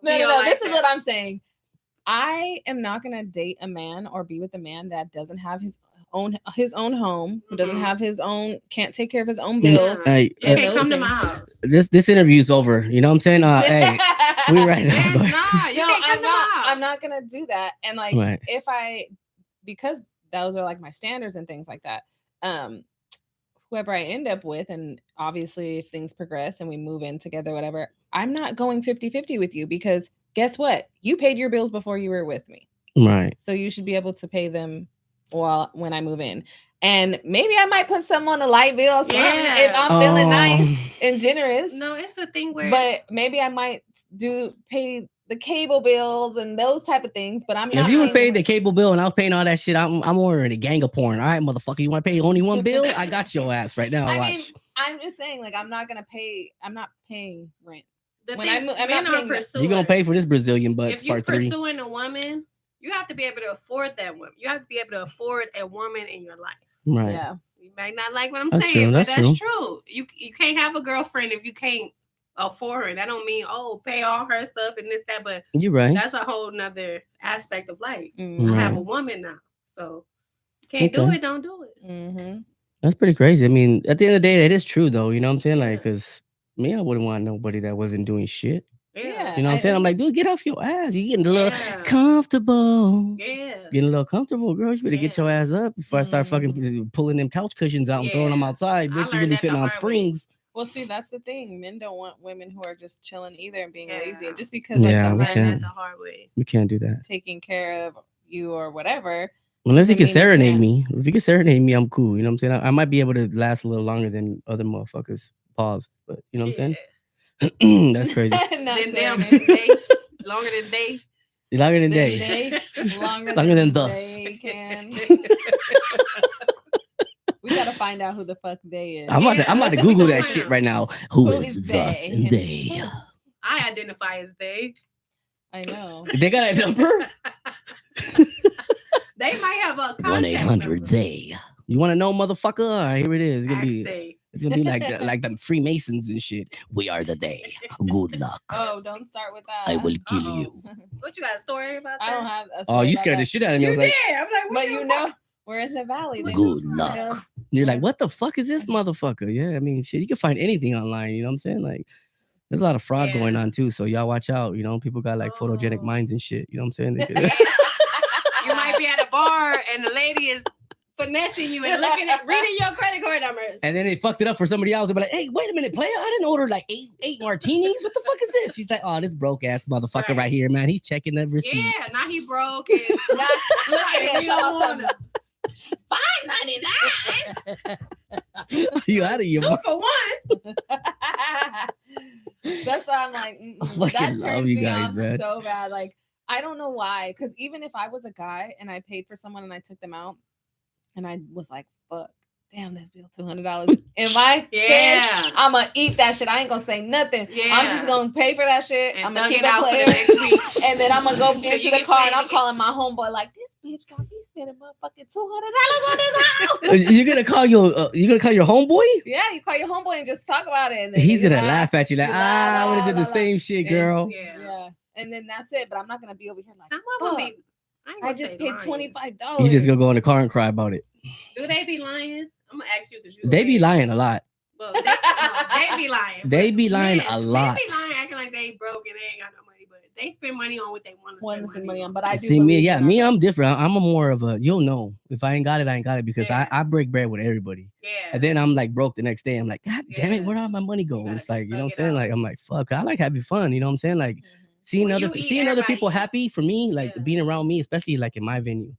No. This is what I'm saying. I am not gonna date a man or be with a man that doesn't have his own home, who doesn't have his own, can't take care of his own bills. Hey, can't come to my house. This interview's over. You know what I'm saying? Hey, we right now. I'm not gonna do that. And like, because those are like my standards and things like that. Whoever I end up with, and obviously if things progress and we move in together, whatever, I'm not going 50-50 with you, because guess what? You paid your bills before you were with me. Right. So you should be able to pay them when I move in. And maybe I might put some on a light bill or something if I'm feeling nice and generous. No, it's a thing where, but maybe I might pay the cable bills and those type of things. But I'm not. If you would pay the cable bill and I was paying all that shit, I'm ordering a gang of porn. All right, motherfucker, you want to pay only one bill? I got your ass right now. I mean, I'm just saying, like, I'm not paying rent. You're gonna pay for this Brazilian butts. If you're part 3. pursuing a woman, you have to be able to afford that woman. You have to be able to afford a woman in your life. Right. Yeah. You might not like what I'm saying, but that's true. You can't have a girlfriend if you can't afford her. That don't mean pay all her stuff and this, that, but you're right. That's a whole nother aspect of life. I have a woman now, so can't do it, don't do it. Mm-hmm. That's pretty crazy. I mean, at the end of the day, it is true though. You know what I'm saying? Like, because me, I wouldn't want nobody that wasn't doing shit. Yeah. You know what I'm saying? I'm like, dude, get off your ass. You getting a little comfortable. Yeah. Getting a little comfortable, girl. You better get your ass up before I start fucking pulling them couch cushions out and throwing them outside. Bitch, you're really sitting on springs. Well, see, that's the thing. Men don't want women who are just chilling either and being lazy. And just because we can't. The hard way. We can't do that. Taking care of you or whatever. Unless he can serenade me. If he can serenade me, I'm cool. You know what I'm saying? I might be able to last a little longer than other motherfuckers. Pause. But you know what I'm saying? That's crazy. Longer than day. Longer than day. Longer than thus. We gotta find out who the fuck they is. I'm about to Google that shit right now. Who is thus they? and they? I identify as they. I know. They got a number? They might have a 1-800 they. You want to know, motherfucker? All right, here it is. It's gonna be like the Freemasons and shit. We are the they. Good luck. Oh, don't start with that. I will kill you. What you got a story about that? I don't have a story. Oh, you scared the shit out of me. You I was like, did. I'm like, what but you know, we're in the valley. Good luck. You're like, what the fuck is this motherfucker? Yeah, I mean, shit, you can find anything online. You know what I'm saying? Like, there's a lot of fraud going on too. So y'all watch out. You know, people got like photogenic minds and shit. You know what I'm saying? You might be at a bar and the lady is finessing you and reading your credit card numbers. And then they fucked it up for somebody else. They'll be like, hey, wait a minute, player. I didn't order like eight martinis. What the fuck is this? She's like, oh, this broke ass motherfucker right here, man. He's checking the receipt. Yeah, now he broke. And $5.99. You out of your 2 for 1. That's why I'm like, I fucking love you guys, man. So bad. Like, I don't know why. Because even if I was a guy and I paid for someone and I took them out and I was like, fuck, damn, this bill $200. In my head, I'm going to eat that shit. I ain't going to say nothing. Yeah. I'm just going to pay for that shit. And I'm going to keep it playing. And then I'm going to go into the car and I'm calling my homeboy like, this bitch got me spending motherfucking $200 on this house. You're gonna call your homeboy? Yeah, you call your homeboy and just talk about it. And then he's gonna laugh at you like, I would have did the same shit, girl. Yeah. And then that's it. But I'm not gonna be over here like, some of them I just paid $25. You just gonna go in the car and cry about it. Do they be lying? I'm gonna ask you because they be lying a lot. Well, they be lying. They be lying a lot. They be lying, acting like they broke and they ain't got no money, but they spend money on what they want to spend money on. But I do see me. Yeah, me. I'm different. I'm a more of a. You'll know if I ain't got it, I ain't got it because I break bread with everybody. Yeah. And then I'm like broke the next day. I'm like, God damn it, where all my money go? It's like, you know what I'm saying? Like I'm like, fuck. I like having fun. You know what I'm saying? Like seeing other people happy for me, like being around me, especially like in my venue.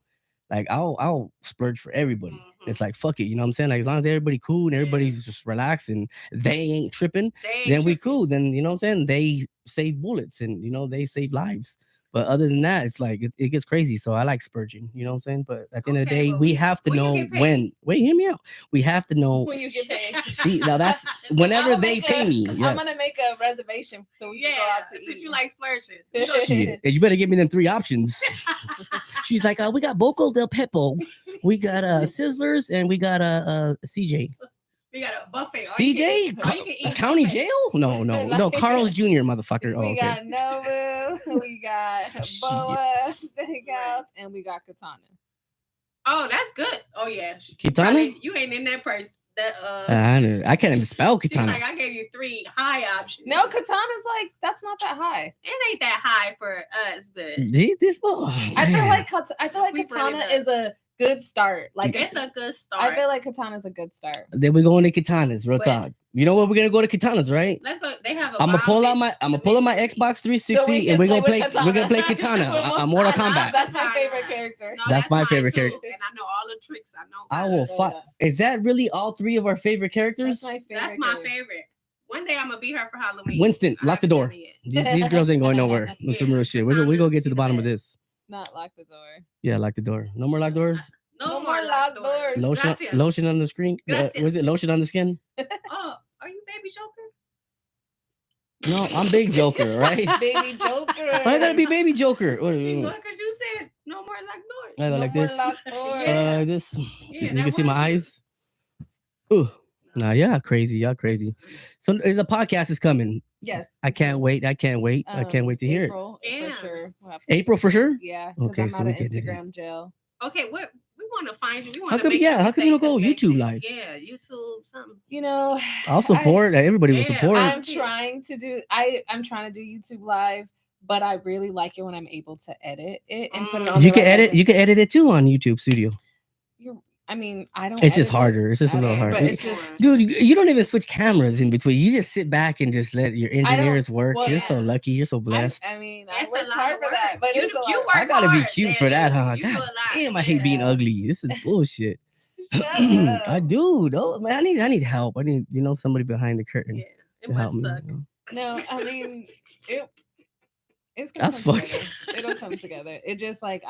Like I'll splurge for everybody. It's like fuck it, you know what I'm saying? Like as long as everybody cool and everybody's just relaxed and they ain't tripping, then we cool. Then you know what I'm saying? They save bullets and you know they save lives. But other than that, it's like it gets crazy. So I like spurging, you know what I'm saying? But at the end of the day, we have to know when. Wait, hear me out. We have to know when you get paid. See, now that's whenever they pay me. Yes. I'm gonna make a reservation so we can go out to eat. Since you like splurging. Shit. And you better give me them 3 options. She's like, we got Boco del Pepo, we got Sizzlers, and we got CJ. We got a buffet. CJ? County jail? No. Carl's Jr., motherfucker. We got Nobu, we got Boa Steakhouse, and we got Katana. Oh, that's good. Oh, yeah. Katana? You ain't in that person. I can't even spell Katana. Like, I gave you 3 high options. No, Katana's like, that's not that high. It ain't that high for us, but... I feel like Katana is a good start. Like it's a good start. I feel like Katana's a good start. Then we're going to Katanas, real talk. You know what? We're gonna go to Katanas, right? Let's go. They have. I'm gonna pull out my Xbox 360 and we're gonna play Katana. Mortal Kombat. That's my favorite character. No, that's my favorite character. And I know all the tricks. I will fight. Is that really all 3 of our favorite characters? That's my favorite. One day I'm gonna be her for Halloween. Winston, lock the door. These girls ain't going nowhere. That's some real shit. We're gonna get to the bottom of this. Not lock the door. Yeah, lock the door. No more locked doors. No more locked doors. Lotion on the screen. Was it lotion on the skin? Oh, are you Baby Joker? No, I'm Big Joker, right? Baby Joker. I gotta be Baby Joker. Because you said no more locked doors. I go like this. Like this. Yeah, you can see my eyes. Ooh. Nah, y'all crazy. So the podcast is coming. Yes. I can't wait. I can't wait to hear it. For sure. April for sure? Yeah. Okay, so we get Instagram jail. Okay, we want to find you. How come you don't go YouTube live? Yeah, YouTube something. You know, I'll support. Everybody will support. I'm trying to do YouTube live, but I really like it when I'm able to edit it and put it on. You can edit. You can edit it too on YouTube Studio. I don't. It's just harder. It's just a little harder. But it's just, dude, you don't even switch cameras in between. You just sit back and just let your engineers work. You're so lucky. You're so blessed. I worked hard for that, but I gotta be cute for that, huh? God damn, I hate being ugly. This is bullshit. I do, though. Man, I need help. I need somebody behind the curtain to help me. No, I mean it's gonna that's fucked. It'll come together. It just like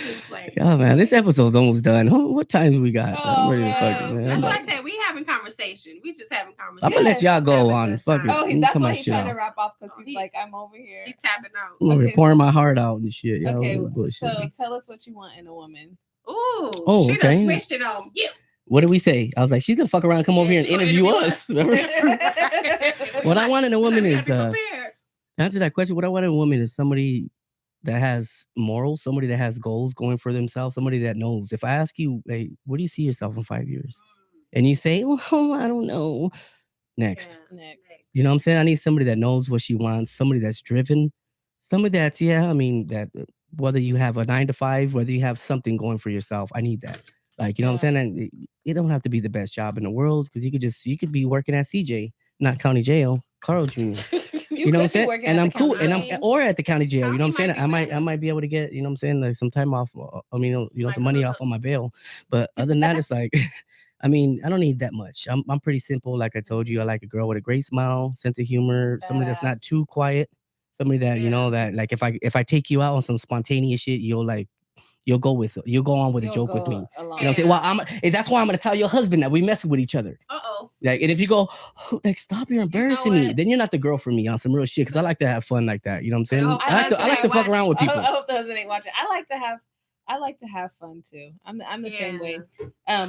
just playing. Oh man, this episode's almost done. What time do we got? I'm Oh, ready to fuck it, man. man. That's I'm, what I like, said. We having conversation. We just having I'm conversation. gonna let y'all Just go having a on. good Fuck it. time. Oh, Let me that's cut why my he's shit trying to off. wrap off because Oh, he's like, I'm over here. He tapping out. I'm over here Okay. pouring my heart out and shit. Y'all Okay, bullshit. so tell us what you want in a woman. Ooh, Oh, she done okay. switched it on you. What did we say? I was like, she's gonna fuck around, and come over here and She gonna interview us. What I want in a woman is to answer that question. What I want in a woman is somebody that has morals, somebody that has goals going for themselves, somebody that knows. If I ask you, hey, where do you see yourself in 5 years? And you say, oh, I don't know. Next. Next. You know what I'm saying? I need somebody that knows what she wants, somebody that's driven, somebody that's, that whether you have a 9 to 5, whether you have something going for yourself, I need that. Like, you know what I'm saying? And it don't have to be the best job in the world because you could be working at CJ, not county jail, Carl Jr. You know what I'm saying? And I'm cool, and I'm or at the county jail. You know what I'm saying? I might be able to get, you know what I'm saying, like some time off. Some money off on my bail. But other than that, it's like, I mean, I don't need that much. I'm pretty simple. Like I told you, I like a girl with a great smile, sense of humor, somebody that's not too quiet, somebody that that like if I take you out on some spontaneous shit, you'll go on with a joke with me. You know what I'm saying? Well, that's why I'm gonna tell your husband that we messing with each other. Like, and if you go, like, stop, you're embarrassing me, then you're not the girl for me on some real shit. Cause I like to have fun like that. You know what I'm saying? I like to fuck around with people. I hope the husband ain't watching. I like to have fun too. I'm the same way.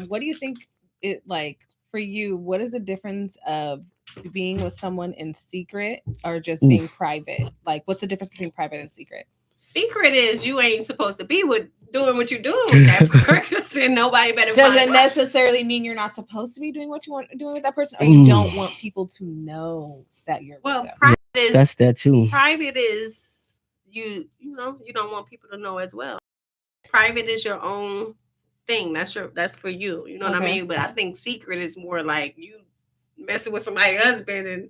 What do you think it like for you? What is the difference of being with someone in secret or just being private? Like, what's the difference between private and secret? Secret is you ain't supposed to be doing what you're doing with that person. Nobody better. Does it necessarily mean you're not supposed to be doing what you want doing with that person, or you don't want people to know that you're? Well, private is that's that too. Private is you don't want people to know as well. Private is your own thing. That's for you. You know what I mean? But I think secret is more like you messing with somebody's husband and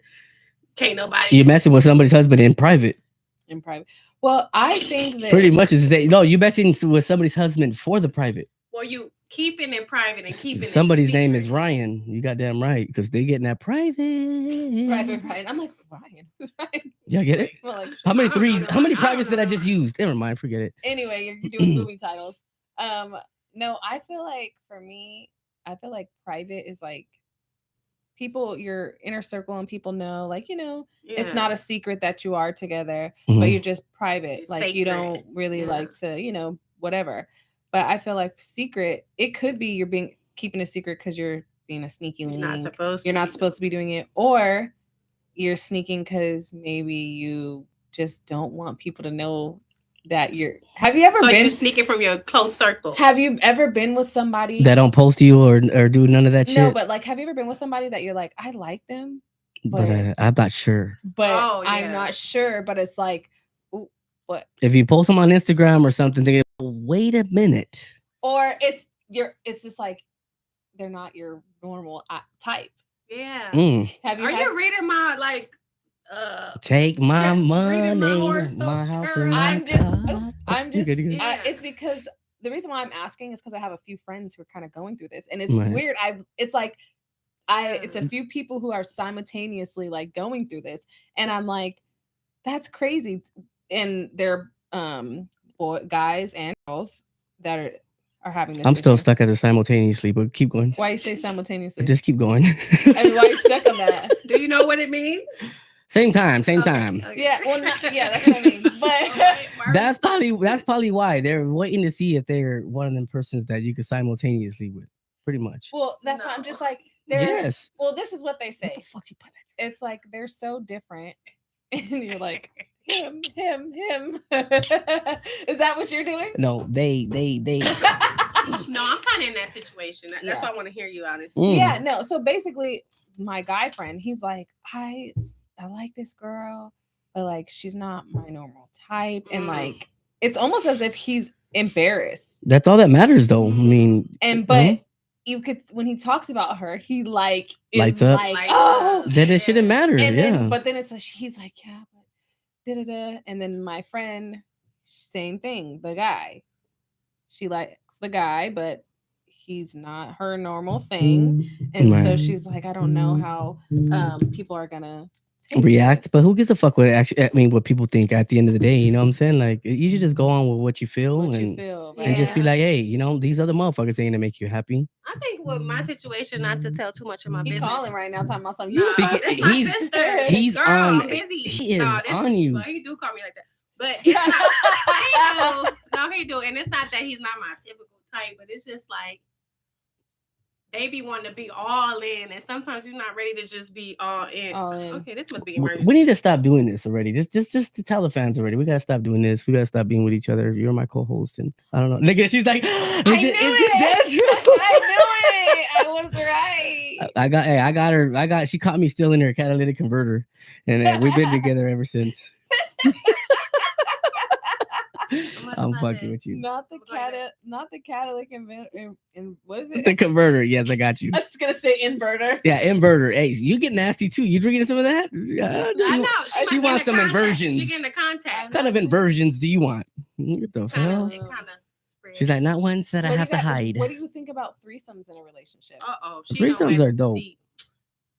can't nobody. You're messing with somebody's husband in private. In private. Well, I think that pretty much is no, you're messing with somebody's husband for the private. Well, you keeping it private and keeping somebody's it name is Ryan. You goddamn right, because they getting that private. Private Ryan. I'm like, Ryan. Who's Ryan? Y'all get it? Well, like, how many threes? How many privates did I just use? Never mind, forget it. Anyway, you're doing movie titles. No, I feel like for me, private is like people, your inner circle, and people know, like, it's not a secret that you are together, but you're just private. It's like sacred. You don't really like to, whatever. But I feel like secret, it could be you're keeping a secret because you're being a sneaky link. You're not supposed to be doing it, or you're sneaking because maybe you just don't want people to know that you're. Have you ever been sneaking from your close circle? Have you ever been with somebody that don't post you or do none of that shit? No, but like, have you ever been with somebody that you're like, I like them, but I'm not sure. But I'm not sure. But it's like, ooh, what? If you post them on Instagram or something, they go, wait a minute. Or it's just like they're not your normal type. Yeah. Have you? Are you reading my like? Take my money, my house, and my car. I'm just. It's because the reason why I'm asking is because I have a few friends who are kind of going through this, and it's weird. It's a few people who are simultaneously like going through this, and I'm like, that's crazy. And they're guys and girls that are having this. I'm still stuck at the simultaneously, but keep going. Why you say simultaneously? Just keep going. I mean, why you stuck on that? Do you know what it means? Same time. Okay. Yeah, well, that's what I mean. But that's probably why they're waiting to see if they're one of them persons that you could simultaneously with. Pretty much. Well, that's why I'm just like, yes. Well, this is what they say. What the fuck you put it? It's like they're so different, and you're like, him. Is that what you're doing? No, they. No, I'm kind of in that situation. That's why I want to hear you honestly. Yeah, no. So basically, my guy friend, he's like, I like this girl, but like she's not my normal type, and like it's almost as if he's embarrassed. That's all that matters, though. I mean, but you could, when he talks about her, he like lights is up. Like, oh, then it shouldn't matter. And yeah, then, but then it's like he's like, yeah, but da-da-da. And then my friend, same thing. The guy, she likes the guy, but he's not her normal thing, and so she's like, I don't know how people are gonna react, but who gives a fuck what actually? I mean, what people think at the end of the day. You know what I'm saying? Like, you should just go on with what you feel, and just be like, hey, these other motherfuckers ain't gonna make you happy. I think with my situation, not to tell too much of my business. Calling right now, talking about something. That's my sister. He's Girl, on. I'm busy. He is on you. Well, he do call me like that, but it's not. He do. No, he do, and it's not that he's not my typical type, but it's just like they be wanting to be all in, and sometimes you're not ready to just be all in. Okay, this must be emergency. We need to stop doing this already. Just to tell the fans already. We gotta stop doing this. We gotta stop being with each other. You're my co-host, and I don't know. Nigga, she's like, is it Dandruff? I knew it. I was right. I got her. She caught me stealing her catalytic converter, and we've been together ever since. I'm fucking with you. Not the catalytic and what is it? The converter. Yes, I got you. I was gonna say inverter. Yeah, inverter. Hey, you get nasty too. You drinking some of that? I know. She wants some inversions. She getting the contact. What kind of inversions do you want? What the hell? She's like, not ones that I have to hide. What do you think about threesomes in a relationship? Threesomes are dope.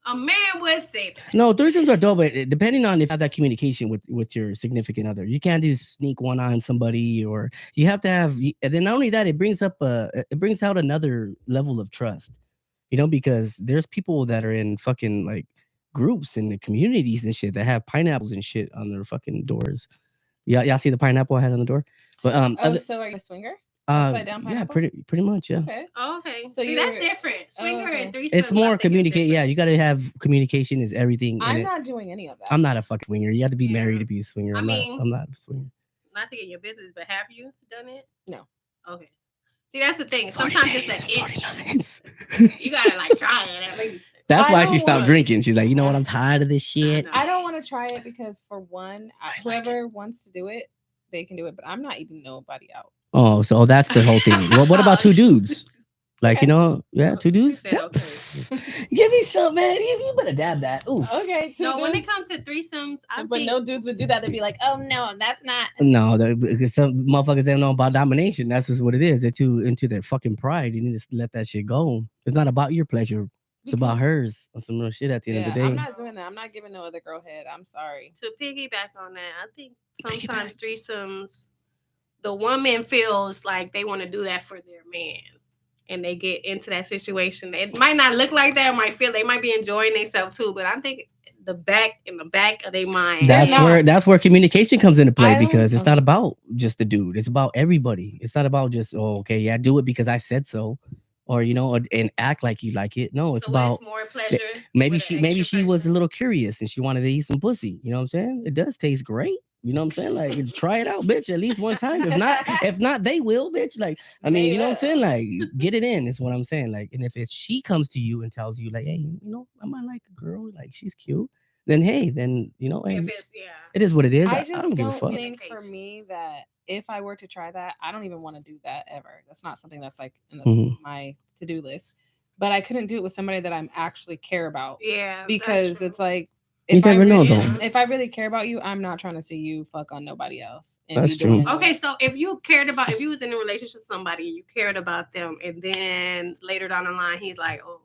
A man would say that. No, threesomes are dope, but depending on if you have that communication with your significant other, you can't do sneak one on somebody, or you have to have. And then not only that, it brings out another level of trust, because there's people that are in fucking like groups and the communities and shit that have pineapples and shit on their fucking doors. Y'all see the pineapple I had on the door? But so are you a swinger? Upside down pineapple? Yeah, pretty much, yeah. Okay. So that's different. Swinger and threesome. It's more communicate. Yeah, you got to have communication is everything. I'm not doing any of that. I'm not a fucking swinger. You have to be married to be a swinger. I'm not a swinger. Not to get your business, but have you done it? No. Okay. See, that's the thing. Sometimes it's an itch. You gotta like try it at least. That's why she stopped drinking. She's like, you know what? I'm tired of this shit. I don't want to try it because, for one, whoever wants to do it, they can do it. But I'm not eating nobody out. Oh, so that's the whole thing. Well, what about two dudes? Like, two dudes? Give me some, man. You better dab that. Ooh. Okay. No, when it comes to threesomes, no dudes would do that. They'd be like, oh, no, that's not. No, some motherfuckers don't know about domination. That's just what it is. They're too into their fucking pride. You need to let that shit go. It's not about your pleasure. It's about hers. On some real shit at the end of the day. I'm not doing that. I'm not giving no other girl head. I'm sorry. To piggyback on that, I think sometimes threesomes, the woman feels like they want to do that for their man, and they get into that situation. It might not look like that. They might be enjoying themselves too, but I think in the back of their mind, that's where communication comes into play, because it's not about just the dude. It's about everybody. It's not about just do it because I said so, or and act like you like it. No, it's about more pleasure. Maybe she was a little curious and she wanted to eat some pussy. You know what I'm saying? It does taste great. You know what I'm saying? Like, try it out, bitch, at least one time. If not, they will, bitch. Like, I mean, you know what I'm saying? Like, get it in is what I'm saying. Like, and if she comes to you and tells you, like, hey, I might like a girl, like, she's cute, then hey, hey, it is what it is. I don't give a fuck. Think for me that if I were to try that, I don't even want to do that ever. That's not something that's like in my to-do list. But I couldn't do it with somebody that I actually care about. Yeah. Because it's like, you never know, though. If I really care about you, I'm not trying to see you fuck on nobody else. That's true. Okay, so if you was in a relationship with somebody, you cared about them, and then later down the line, he's like, "Oh,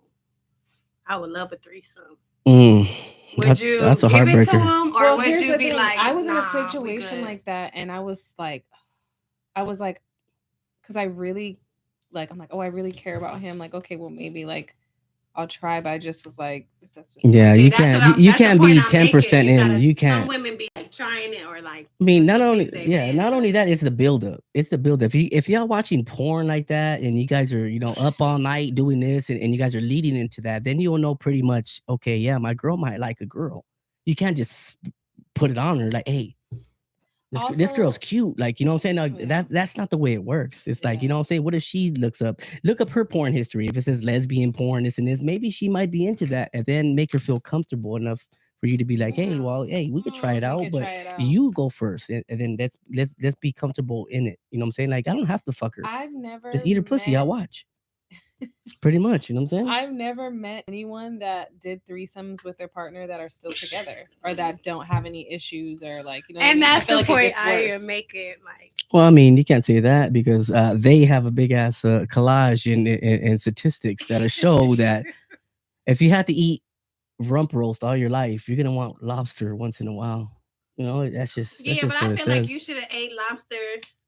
I would love a threesome." Would you that's a give it to heartbreaker. him, or would you be like, I was in a situation like that, and I was like, because I really, like, I'm like, oh, I really care about him. Like, okay, well, maybe like I'll try, but I just was like, that's just you can't be 10% in. You can't. Some women be like trying it, or like. I mean, not only that, it's the buildup. It's the buildup. If y'all watching porn like that, and you guys are up all night doing this, and you guys are leading into that, then you'll know pretty much. Okay, yeah, my girl might like a girl. You can't just put it on her like, hey. This girl's cute. Like, you know what I'm saying? No, that's not the way it works. It's like, you know what I'm saying? What if she look up her porn history? If it says lesbian porn, this and this, maybe she might be into that, and then make her feel comfortable enough for you to be like, hey, we could try it out, but you go first, and then let's be comfortable in it. You know what I'm saying? Like, I don't have to fuck her. I've never just eat her pussy. I'll watch. Pretty much, you know what I'm saying? I've never met anyone that did threesomes with their partner that are still together, or that don't have any issues, or like, And that's the point I make it like. Well, I mean, you can't say that because they have a big ass collage and statistics that show that if you had to eat rump roast all your life. You're gonna want lobster once in a while. That's Yeah, but just what I it feel like says. you should have ate lobster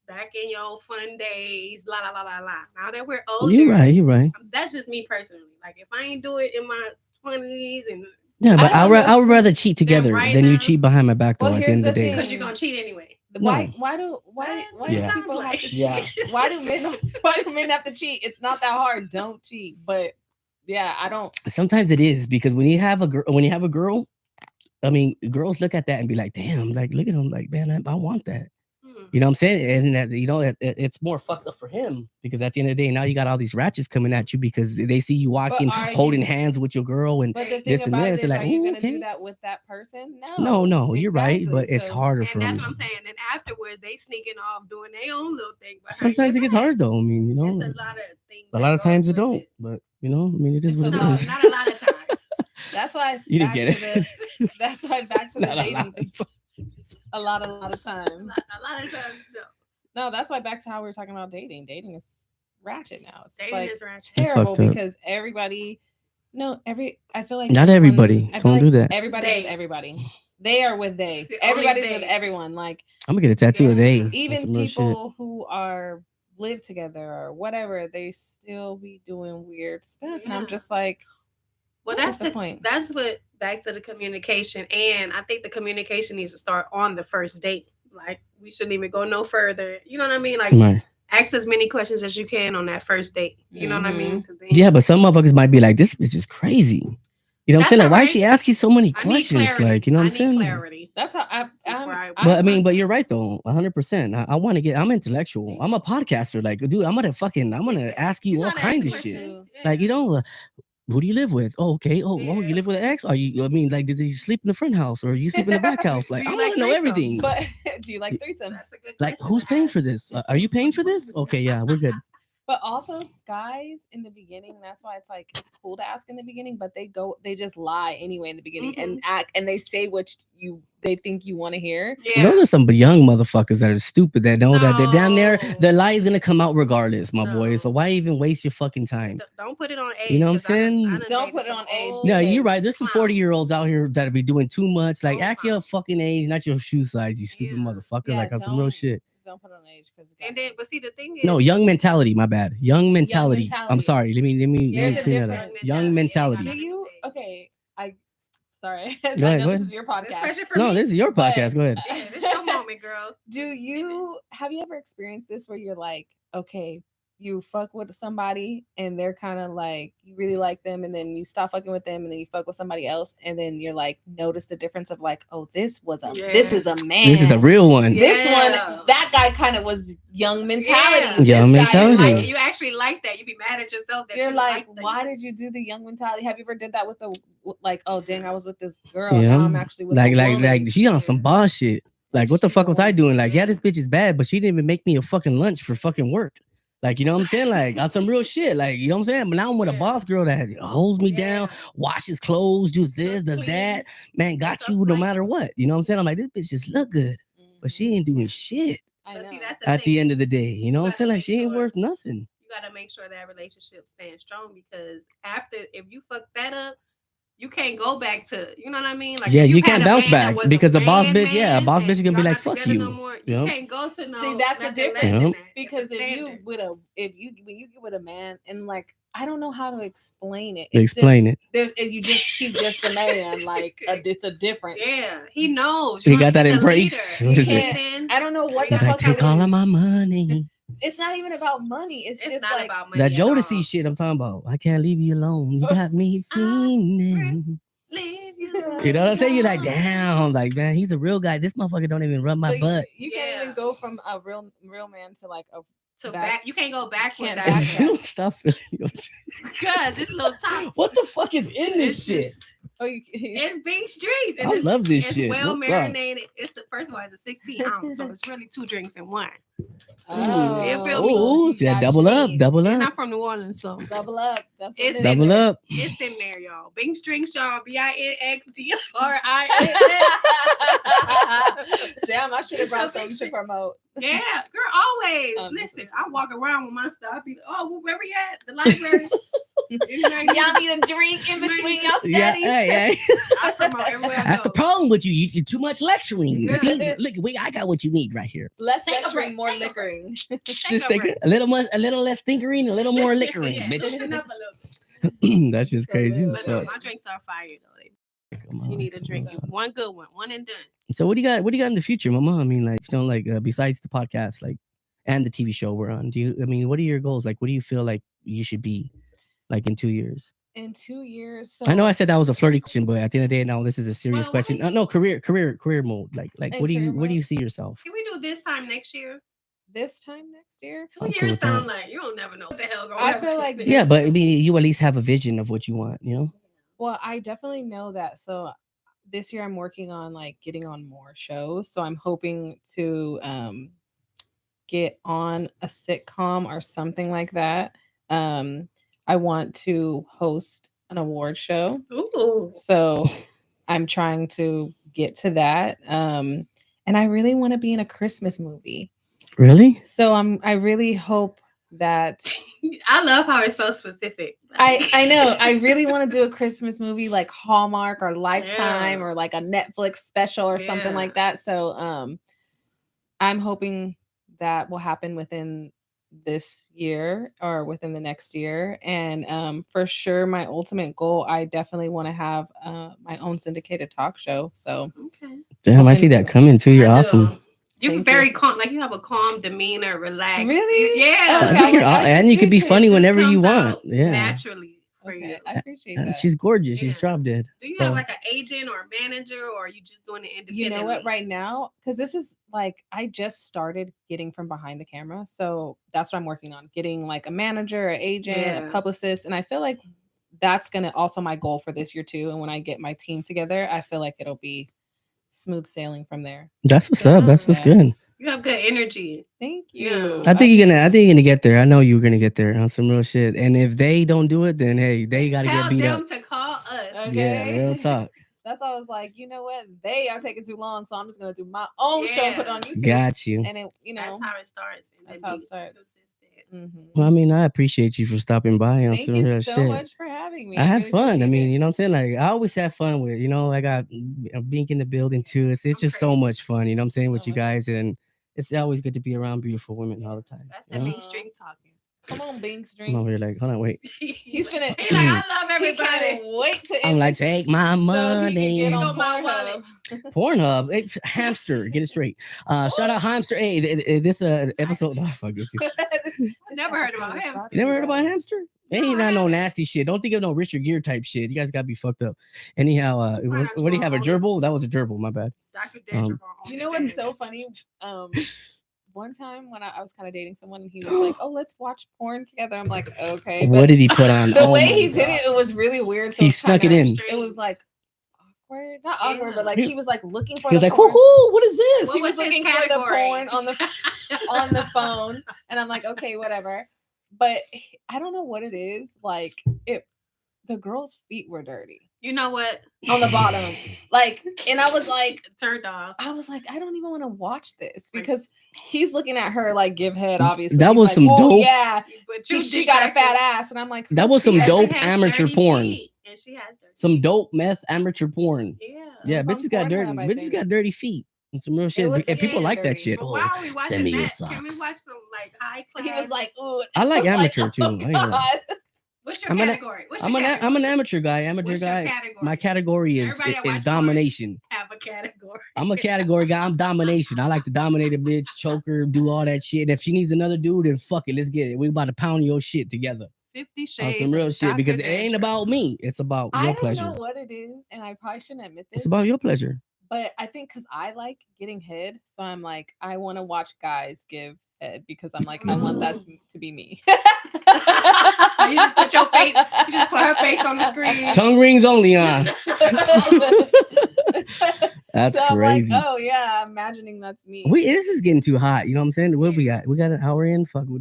back in your fun days. La la la la la. Now that we're older, You're right. You're right. that's just me personally. Like if I ain't do it in my 20s and Yeah, but I don't I would know. rather cheat then together right than you now, cheat behind my back. Though Well, at the here's end of the the day, because thing. you're gonna cheat anyway. no. Why That's what do it Yeah. sounds people have like. to Yeah. cheat? Why do men have to cheat? It's not that hard. Don't cheat. But yeah, I don't. Sometimes it is because when you have a girl, I mean, girls look at that and be like, "Damn, like look at him, like man, I want that." You know what I'm saying? And that it's more fucked up for him because at the end of the day, now you got all these ratchets coming at you because they see you But walking, are holding you? hands with your girl, and But the thing this and about it this. They're is, like, are you "Ooh, gonna do okay." that with that person? No, No, no, you're right, but exactly. it's So harder And for that's them. what I'm saying. And afterwards, they sneaking off doing their own little thing behind your Sometimes it gets back. hard though. I mean, It's a lot of things a that lot of goes times it with don't, it. but I mean, it is it's what a it No, lot. is. not a lot of times. That's why it's You didn't back get to it. the. That's why back to the Not a lot. dating thing. A lot of times. A lot of times, no. No, that's why back to how we were talking about dating. Dating is ratchet now. It's Dating like is ratchet. It's terrible fucked up. because everybody. No, I feel like Not everyone- everybody. I feel Don't like do that. everybody's with They. everybody. They are with they. Only Everybody's with they. everyone. Like I'm gonna get a tattoo of Yeah. they. That's even some real shit. people who are live together or whatever, they still be doing weird stuff, and I'm Yeah. just like, Well, what that's is the point? That's what back to the communication, and I think the communication needs to start on the first date. Like we shouldn't even go no further. You know what I mean? Like Right. ask as many questions as you can on that first date. You know what I mean? 'Cause then Yeah, but some motherfuckers might be like, "This bitch is crazy." You know what I'm That's saying? Like, all why right. she asking so many I need questions? clarity. Like, you know what I I'm need saying? clarity. That's how Before I- But I mean, but you're right though, 100%. I want to get. I'm intellectual. I'm a podcaster. Like, dude, I'm gonna ask you all gotta ask kinds the of shit. question. Like, who do you live with? Oh, okay. Oh, you Yeah. live with an ex? Are you? I mean, like, did you sleep in the front house or you sleep in the back house? Like, Do I you want like to know threesomes? everything. but do you like threesomes? That's a good Like, question who's to paying for ask. this? Are you paying for this? Okay, yeah, we're good. But also, guys, in the beginning, that's why it's like it's cool to ask in the beginning, but they just lie anyway in the beginning and act and they say what they think you want to hear. You know, Yeah. there's some young motherfuckers that are stupid that know that they're down there. No. The lie is gonna come out regardless, my boy. No. So why even waste your fucking time? Don't put it on age. You know what I'm 'cause I done saying? Don't dated put it some on age old No, because you're right. There's some clowns. 40-year-olds out here that'll be doing too much. Like, Old act your clowns. fucking age, not your shoe size, you stupid Yeah. motherfucker. yeah, Like, on some real shit. don't put it on age because And then, but see, the thing is, No, young mentality. My bad. Young mentality. I'm mentality. sorry. Let me There's a clean that up. difference. Young mentality. Do you okay? Sorry, Go I ahead, know go this ahead. is your this podcast. question for No, me. this is your But- podcast. Go ahead. Yeah, this your moment, girl. Do you have you ever experienced this where you're like, okay, you fuck with somebody and they're kind of like you really like them, and then you stop fucking with them, and then you fuck with somebody else, and then you're like, notice the difference of like, oh, this is a man. This is a real one. Yeah. This one, that guy kind of was young mentality. Yeah. Young This guy, you're mentality. like- You actually like that. You be mad at yourself that You're you like, that. why did you do the young mentality? Have you ever did that with like, oh dang, I was with this girl, Yeah. now I'm actually with Like, a woman. like she on some boss shit. Like, what the she's fuck was I on- doing? Like, yeah, this bitch is bad, but she didn't even make me a fucking lunch for fucking work. Like, you know what I'm saying? Like, on some real shit. Like, you know what I'm saying? But now I'm with a Yeah. boss girl that holds me down, Yeah. washes clothes, does this, does Clean. that. Man, got Stuff you no like- matter what. You know what I'm saying? I'm like, this bitch just look good, but she ain't doing shit I But know. see, that's the at the thing. end of the day. You know what I'm gotta saying? Like, make she ain't sure- worth nothing. You got to make sure that relationship stands strong, because after, if you fuck that up, you can't go back to, you know what I mean? Like, Yeah, if you had can't a bounce man that back was because a boss man, bitch, yeah, a boss and bitch is gonna be y'all like, not fuck together you. No more, you Yep. can't go to no. See, that's the nothing difference. less than Yep. that. It's a Because if you standard. with a when you get with a man and like I don't know how to explain it. Explain it. There's he's just a man. Like it's a difference. Yeah, he knows. He You know, got that he's a embrace. leader. What He is it? can't- I don't know what the He's like, fuck. take it all is. of my money. It's not even about money. It's It's just not like about money. That at all. Jodeci shit I'm talking about. I can't leave you alone. You got me feeling. Leave You know what I'm saying? You're like, damn, like, man, he's a real guy. This motherfucker don't even rub my so butt. You can't Yeah. even go from a real man to like a To back, you can't go backwards Can't after back that. that. Stop feeling. Because this little top. What the fuck is in this It's shit? just- oh you It's Bink Streets. I love this it's shit. well What's up? marinated. It's the first one. It's a 16 ounce, so it's really 2 drinks in one. oh, You feel me? Oh, see that double up, double And I'm up, from New Orleans, so double up. That's what It's it is. double up. it's in there, y'all. Bink Streets, y'all. BINXDRINS. Damn, I should have brought something to promote. Yeah, girl, always. Listen, I walk around with my stuff. I be like, oh, where we at? The library. Y'all need a drink in between y'all studies. Yeah. I promote everywhere I That's the go. problem with you. You do too much lecturing. See, look, I got what you need right here. Less Take a lecturing, break, more take a break. liquoring. Take a break. A little less tinkering, a little more liquoring, Yeah, bitch. loosen up a little bit. That's just crazy as But no, fuck. my drinks are fire though. Come You on, need a come drink. on. One good one and done. So what do you got? What do you got in the future, Mama? I mean, like, like besides the podcast, like, and the TV show we're on. I mean, what are your goals? Like, what do you feel like you should be, like, in 2 years? In 2 years, so I know I said that was a flirty question, but at the end of the day, now this is a serious Well, question. No, career mode. Like, In what do career you mode? see yourself? Can we do this time next year? this time next year, 2 I'm cool years with sound that. like you don't never know what the hell going I on. feel like Yeah, but I mean, you at least have a vision of what you want, you know? well, I definitely know that. So this year I'm working on like getting on more shows. So I'm hoping to get on a sitcom or something like that. I want to host an award show. Ooh. So I'm trying to get to that. And I really want to be in a Christmas movie. Really? So I really hope that I love how it's so specific. I know. I really want to do a Christmas movie like Hallmark or Lifetime Yeah. or like a Netflix special or something Yeah. like that. So I'm hoping that will happen within this year or within the next year. And for sure my ultimate goal, I definitely want to have my own syndicated talk show. So Okay. Damn, I see that coming too. You're I awesome. do. You're Thank very you. calm. Like you have a calm demeanor, relaxed. Really? Yeah. Okay, I think you're, I and you could be appreciate funny it. whenever you Comes want. out Yeah. naturally for Okay, you. I appreciate that. She's gorgeous. She's Yeah. drop dead. Do you So- have like an agent or a manager, or are you just doing it independently? You know what, right now, because this is like I just started getting from behind the camera, so that's what I'm working on, getting like a manager, an agent, Yeah. a publicist, and I feel like that's gonna also my goal for this year too. And when I get my team together, I feel like it'll be smooth sailing from there. That's what's up. That's what's Yeah. good. You have good energy. Thank Yeah. you. I think you're gonna get there. I know you're gonna get there on some real shit. And if they don't do it, then hey, they gotta Tell get beat them up. to call us. Okay. Yeah, real talk. That's why I was like, you know what, they are taking too long, so I'm just gonna do my own show and put it on YouTube. Got you. And it, That's how it starts. And that's then how it be starts. consistent. Well, I mean, I appreciate you for stopping by on Thank some you real so shit. much for having me. I had really fun. I appreciate mean, it. you know what I'm saying? Like, I always have fun with, I got Bink in the building too. It's just so much fun, you know what I'm saying, with So you much fun. guys. And it's always good to be around beautiful women all the time. That's you the know? main string talking. Come on, Bink I'm over String. here like, hold on, wait. He's finna. He's like, I love He everybody. can't wait to I'm end like, this take my so he money. can get Go on my Pornhub. Pornhub, it's hamster. Get it straight. Shout out hamster. Hey, this episode. Oh, fuck it. Never heard about hamster. Never heard about hamster? Ain't not no nasty shit. Don't think of no Richard Gere type shit. You guys gotta be fucked up. Anyhow, what do you have? A gerbil? That was a gerbil. My bad. Dr. Dandruff. You know what's so funny? One time when I was kind of dating someone and he was like, "Oh, let's watch porn together." I'm like, "Okay." But What did he put on? the Oh way my he did God. it was really weird. So He it's snuck it kinda- in. It was like awkward, not awkward, but like he was like looking for. He was the like, porn. woohoo, what is this? He What was was his looking for the category? porn on the phone, and I'm like, okay, whatever. But I don't know what it is. Like the girl's feet were dirty You know what? on the bottom. Like, and I was like, Turned off. I don't even want to watch this because he's looking at her like give head. Obviously, That He's was like, some "Ooh, dope- Yeah, But she got a fat ass, and I'm like, That "Her was some feet are dope dirty." amateur porn. And she has dirty Some feet. dope meth amateur porn. Yeah. Yeah, It's on bitches got dirty. Pornhub, I Bitches think. got dirty feet. And some real shit. was- And people yeah, like that dirty. shit. But Oh, why are we watching send me your that? Can we socks. watch some like high class? He was like, "Ooh." I like was amateur too. "Oh, I ain't gonna- God." What's your I'm an- category? What's I'm your an category? I'm an amateur guy. Amateur What's your guy. category? My category Everybody that is watch domination. Have a category. I'm a category guy. I'm domination. I like to dominate a bitch, choke her, do all that shit. If she needs another dude, then fuck it. Let's get it. We about to pound your shit together 50 on Shades. some real of shit Dr. because it ain't Dandruff. about me. It's about I your don't pleasure. know what it is, and I probably shouldn't admit this. It's about your pleasure. But I think because I like getting head, so I'm like, I want to watch guys give head because I'm like, I want that to be me. You just put your face. You just put her face on the screen. Tongue rings only, huh? That's so I'm crazy. like, oh yeah, I'm imagining that's me. This is getting too hot. You know what I'm saying? What we got? We got an hour in. Fuck. We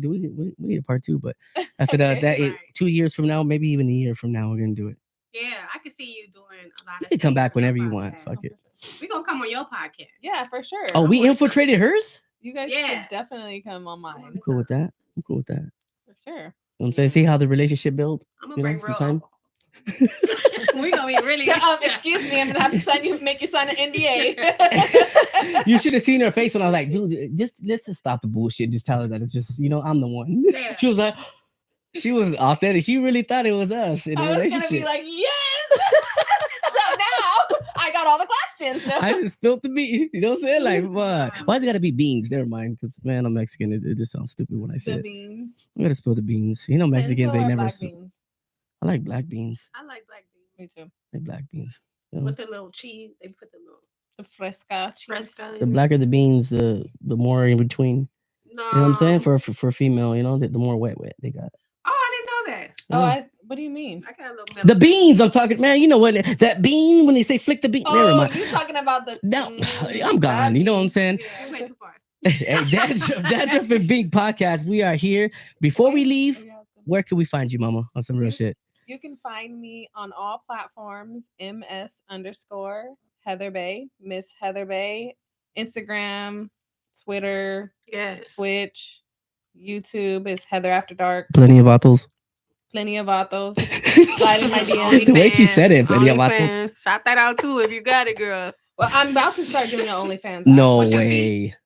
need a part 2. But I said Okay. that Right. 2 years from now, maybe even a year from now, we're gonna do it. Yeah, I can see you doing a lot You of can come things back with your whenever you want. podcast. Fuck it. We're gonna come on your podcast. Yeah, for sure. Oh, we wanna infiltrated hers? You guys Yeah. should definitely come on mine I'm cool with that. I'm cool with that. for sure. what I'm saying? See how the relationship built? I'm gonna bring real alcohol. We're gonna be really. Excuse me, I'm gonna have to make you sign an NDA. You should have seen her face when I was like, dude, let's just stop the bullshit. Just tell her that it's just, I'm the one. Yeah. She was like, she was authentic. She really thought it was us in the I was relationship. gonna be like, yes. So now I got all the questions. No? I just spilled the beans. You know what I'm saying? Like, what? Why's it gotta be beans? Never mind. Because man, I'm Mexican. It just sounds stupid when I say the it. beans. I'm gonna spill the beans. Mexicans And so ain't are never. black beans. I like black beans. I like black beans. Me too. I like black beans. With the little cheese, they put the fresca cheese. Fresca. The blacker the beans, the more in between. No. You know what I'm saying? For female, the more wet they got. Oh, I didn't know that. Oh, what do you mean? I got a little the beans I'm talking, man. You know what? That bean, when they say flick the bean. Oh, never mind. You're talking about the. No, I'm gone. You know what I'm saying? Yeah, you went too far. Hey, Dandruff&Bink podcast. We are here. Before we leave, where can we find you, Mama? On some real shit. You can find me on all platforms, ms_Heather Bae, Miss Heather Bae, Instagram, Twitter, Twitch, YouTube is Heather After Dark. Plenty of vatos. Slide in my DMs. The way she said it, plenty of vatos. Shout that out too if you got it, girl. Well, I'm about to start doing an OnlyFans. No way.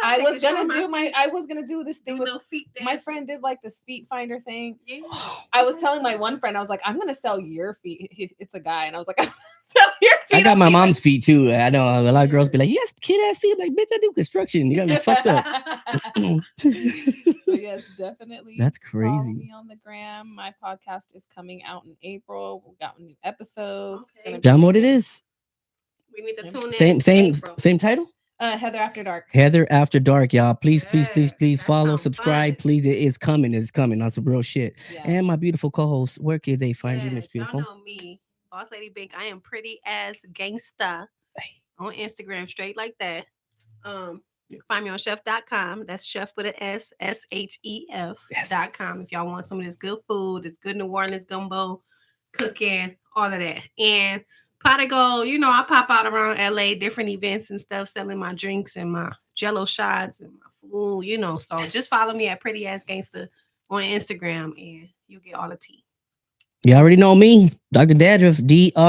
I was gonna do this thing with feet. My friend did like this feet finder thing. Yeah. I was telling my one friend, I was like, I'm gonna sell your feet. It's a guy, and I was like, sell your feet. I got my mom's feet too. I know a lot of girls be like, "Yes, kid ass feet." I'm like, bitch, I do construction. You got me fucked up. So yes, definitely. That's crazy. Follow me on the gram. My podcast is coming out in April. We got new episodes. Okay. Tell them what it is. We need to tune in. Same title. Heather After Dark. Heather After Dark, y'all. Please follow, subscribe. Fun. Please, it is coming. It's coming on some real shit. Yeah. And my beautiful co-host, where can they find you, Miss Beautiful? Y'all know me, Boss Lady Bink. I am pretty as gangsta on Instagram, straight like that. You can find me on chef.com. That's chef with an S, SHEF.com. If y'all want some of this good food, this good New Orleans gumbo, cooking, all of that. And Pot of Gold, I pop out around LA, different events and stuff, selling my drinks and my jello shots and my food, So just follow me at Pretty Ass Gangster on Instagram and you'll get all the tea. You already know me, Dr. Dandruff, DRDANDRUFF.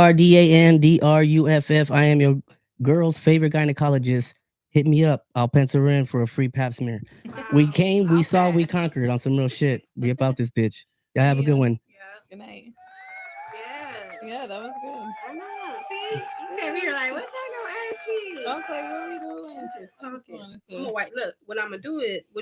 I am your girl's favorite gynecologist. Hit me up. I'll pencil her in for a free pap smear. Wow. We came, we saw, we conquered on some real shit. We about this bitch. Y'all have a good one. Yeah. Good night. Yeah, that was good. I know. See, you came here like, what y'all gonna ask me? I was like, what are we doing? Just talking. Look, what I'm gonna do is.